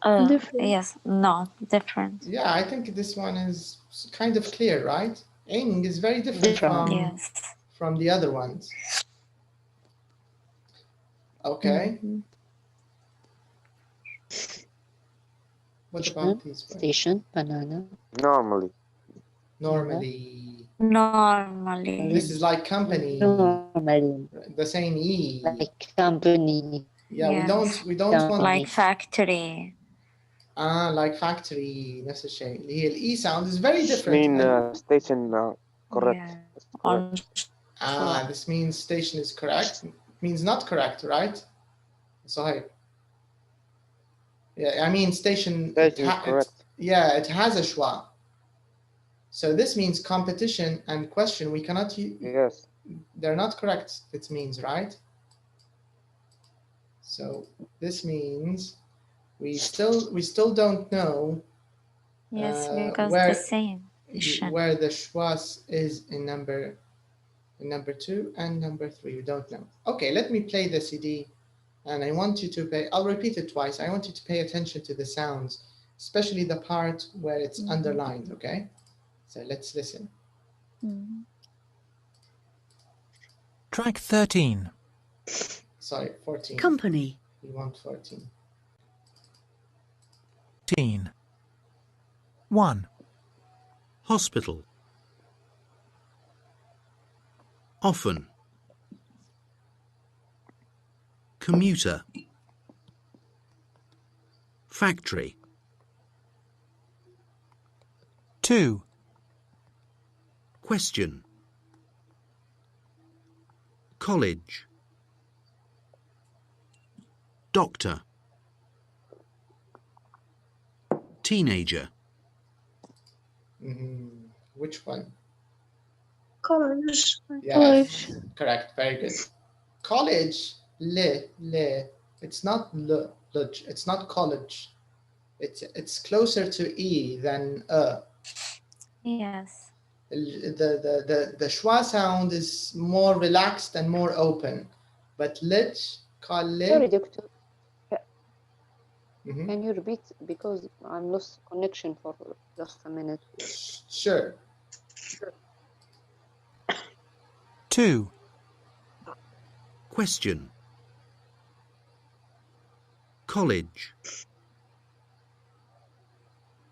Different. Yes, not different. Yeah, I think this one is kind of clear, right? Ing is very different from the other ones. Okay. What about these words? Station, banana. Normally. This is like company. Normally. The same E. Like company. Yeah, we don't want like factory. Like factory. نفس الشيء. اللي هي الE sound is very different. Station correct. Yeah. This means station is correct. It means not correct, right? صحيح. Yeah, I mean station is correct. It has a schwa. So this means competition and question. We cannot use. Yes. They're not correct. It means, right? So this means we still don't know. Yes, because the same. Where the schwa is in number Number 2 and number 3, we don't know. Okay, let me play the CD, and I want you to pay, I'll repeat it twice. I want you to pay attention to the sounds, especially the part where it's underlined, okay? So let's listen. Track 13. Sorry, 14. Company. We want 14. 14. 1. Hospital. Often. Commuter. Factory. 2. Question. College. Doctor. Teenager. Which one? College. Yes, correct. Very good. College, le. It's not le. It's not college. It's closer to e than a. Yes. The schwa sound is more relaxed and more open, but lich, college. Sorry, doctor. Can you repeat, because I'm lost connection for just a minute? Sure. 2. Question. College.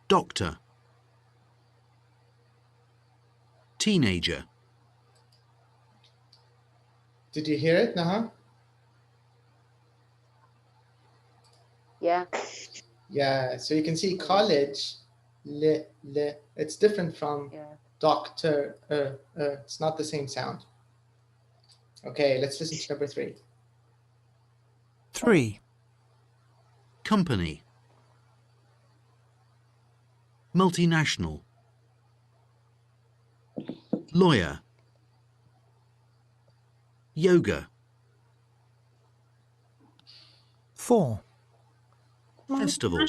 Doctor. Teenager. Did you hear it, Naha? Yeah. Yeah, so you can see college, le. It's different from doctor, it's not the same sound. Okay, let's listen to number 3. 3. Company. Multinational. Lawyer. Yoga. 4. Festival.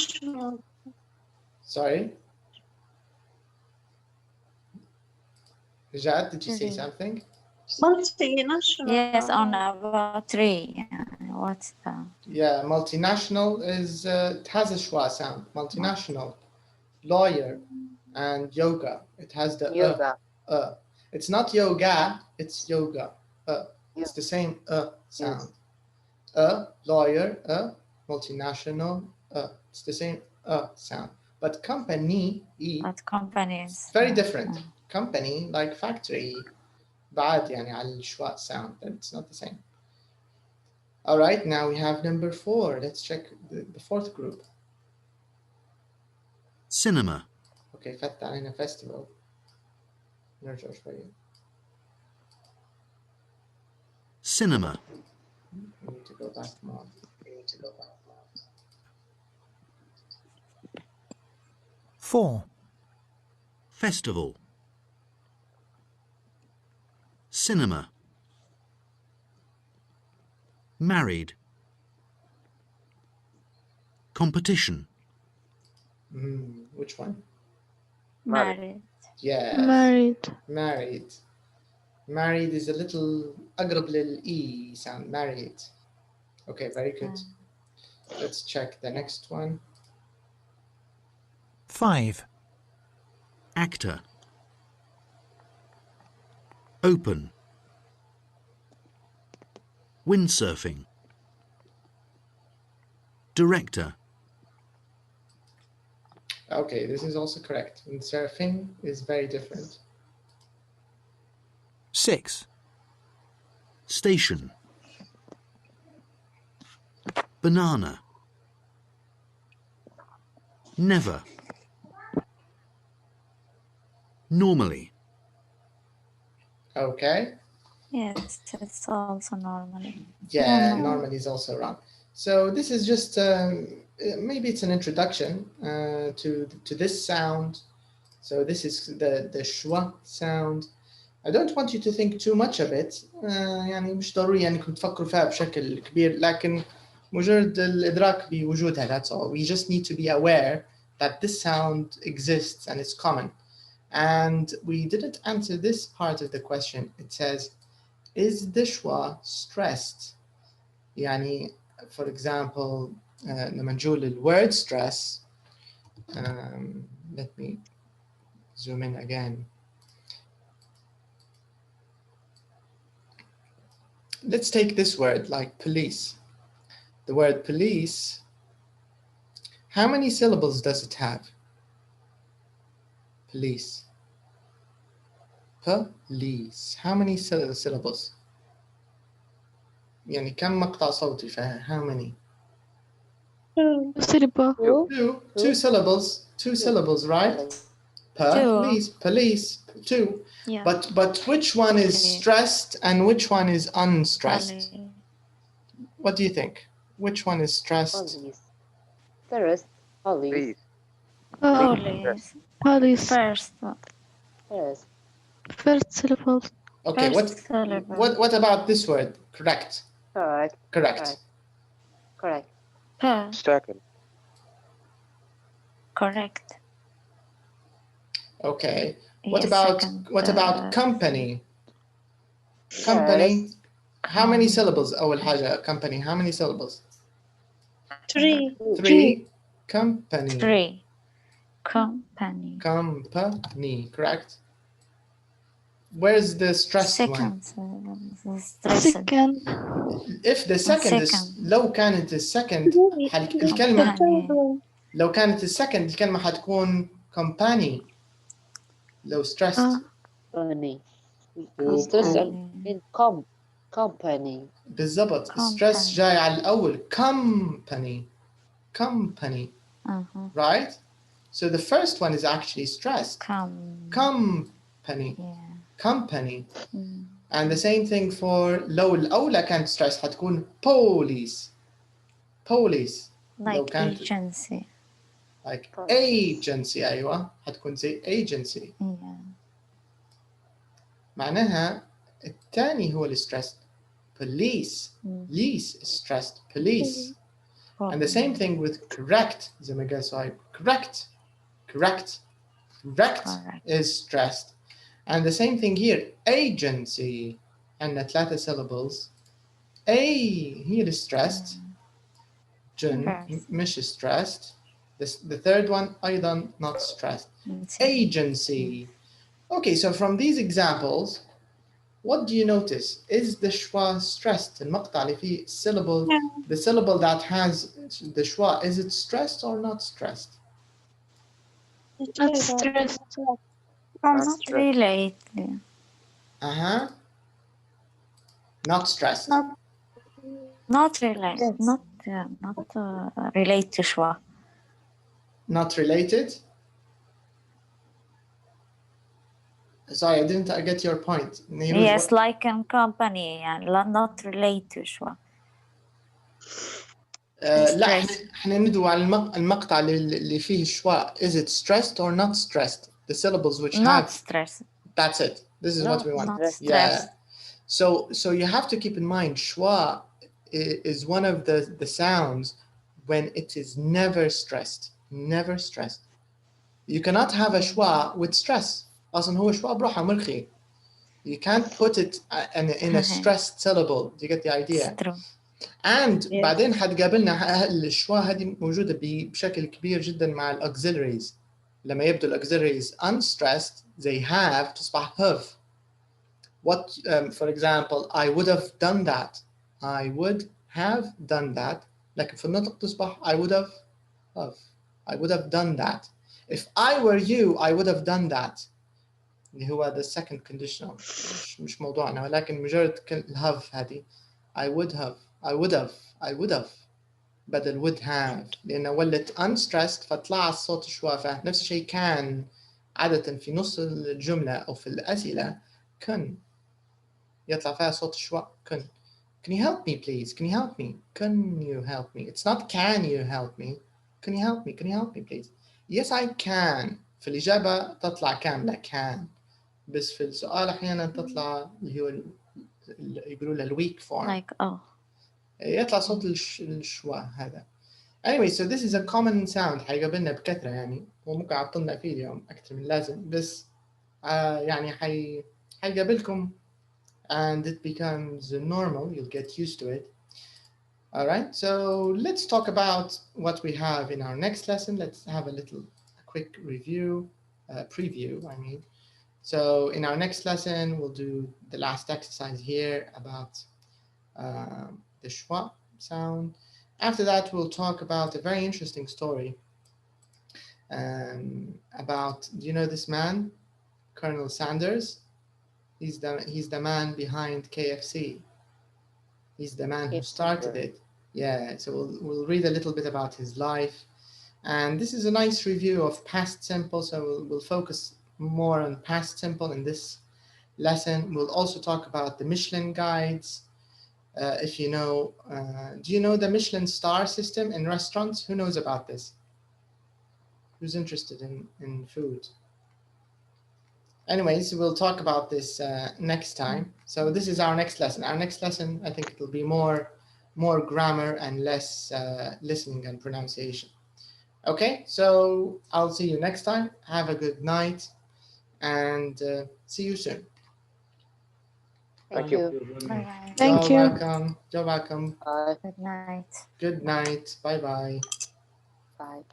Sorry? Jad, did you say something? Multinational. Yes, on about 3. What's that? Yeah, multinational is it has a schwa sound. Multinational, lawyer, and yoga. It has the yoga. It's not yoga. It's yoga. It's the same sound. Lawyer, multinational. It's the same sound. But company, But companies. very different. Company, like factory, بعد يعني على الشواء sound, but it's not the same. All right, now we have number 4. Let's check the 4th group. Cinema. Okay, فات علينا festival. نرجع شوية. Cinema. We need to go back more. more. 4. Festival. Cinema. Married. Competition. Which one? Married. Yes. Married. Married is a little أقرب للإي sound. Married. Okay, very good. Let's check the next one. 5. Actor. Open. Windsurfing. Director. Okay, this is also correct. Windsurfing is very different. 6. Station. Banana. Never. Normally. Okay. Yes, it's also normally. Yeah, normally is also wrong. So this is just maybe it's an introduction to this sound. So this is the schwa sound. I don't want you to think too much of it. يعني مش ضروري أنكم تفكروا فيها بشكل كبير، لكن مجرد الإدراك بوجودها. That's all. We just need to be aware that this sound exists and it's common. And we didn't answer this part of the question. It says, is the schwa stressed؟ يعني for example لما نقول ال word stress let me zoom in again. Let's take this word like police. The word police, how many syllables does it have? Police. Police. How many syllables? يعني كم مقطع صوتي فيها؟ How many? Two syllables. Two syllables, right? Police. Police. Two. Yeah. But which one is stressed and which one is unstressed? What do you think? Which one is stressed? Police. Police. Police. Police. First. First syllable. Okay, what about this word? Correct. Correct. Second. Correct. Okay. Yes, What about company? Company. How many syllables? أول حاجة company. How many syllables? Three. Company. Three. Company. Company. Correct. Where's the stressed one? Second. If the second is لو كانت السكند الكلمة لو كانت السكند الكلمة حتكون company. لو stressed. Company. Stress in company. بالضبط. stress جاي على الأول. Company. Right? So the first one is actually stressed. Company. Company. And the same thing for لو الأولى كانت stressed حتكون police. Like agency. Like agency. أيوة حتكون زي agency. معناها الثاني هو stressed. Police. Police is stressed. Police. And the same thing with correct. زي ما قال صاحب. Correct is stressed. And the same thing here. Agency. عندنا 3 syllables. A هي اللي stressed. جن مش stressed. The third one أيضا not stressed. Agency. Okay, so from these examples, what do you notice? Is the schwa stressed? المقطع اللي فيه syllable, the syllable that has the schwa, is it stressed or not stressed? Not stressed. Not really. Not stressed. Not related. Not related to schwa. Not related? Sorry, I didn't get your point. Yes, like in company and not related to schwa. لا احنا ندوي على المقطع اللي فيه schwa. Is it stressed or not stressed? The syllables which not have stressed. That's it. This is what we want. Not stressed. So you have to keep in mind schwa is one of the sounds when it is never stressed. Never stressed. You cannot have a schwa with stress. أصلاً هو schwa بروحه مرخي. You can't put it in a stressed syllable. Do you get the idea? It's true. And بعدين حتقابلنا الشوا هذه موجودة بشكل كبير جدا مع الauxiliaries. لما يبدو الauxiliaries unstressed they have تصبح have. What, for example, I would have done that. I would have done that. لكن في النطق تصبح I would have. I would have done that. If I were you, I would have done that. اللي هو the second conditional. مش موضوعنا ولكن مجرد have هذه. I would have بدل would have لأنه ولت unstressed فطلع الصوت شوافة. نفس الشيء كان عادة في نص الجملة أو في الأسئلة كن يطلع فيها صوت شوا كن. Can you help me please? Can you help me? Can you help me? It's not can you help me? Can you help me? Can you help me please? Yes I can. في الإجابة تطلع كاملة can. بس في السؤال أحيانا تطلع اللي هو يقولوا له الweak form. Like يطلع صوت الشوا هذا. Anyway, so this is a common sound حيقابلنا بكثرة يعني وممكن عطلنا فيه اليوم أكثر من لازم بس يعني حيقابلكم and it becomes normal. You'll get used to it. All right, so let's talk about what we have in our next lesson. Let's have a quick review, preview, I mean. So in our next lesson, we'll do the last exercise here about the schwa sound. After that, we'll talk about a very interesting story about, do you know this man, Colonel Sanders? He's the man behind KFC. He's the man who started it. Yeah, so we'll read a little bit about his life. And this is a nice review of past simple, so we'll focus more on past simple in this lesson. We'll also talk about the Michelin guides. If you know, do you know the Michelin star system in restaurants? Who knows about this? Who's interested in food? Anyways, we'll talk about this next time. So this is our next lesson. Our next lesson, I think it'll be more grammar and less listening and pronunciation. Okay, so I'll see you next time. Have a good night and see you soon. Thank you. Bye. Thank you. Welcome. You're welcome. Good night. Good night. Bye-bye. Bye.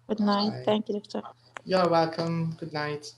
Good night. Bye. Thank you, Doctor. You're welcome. Good night.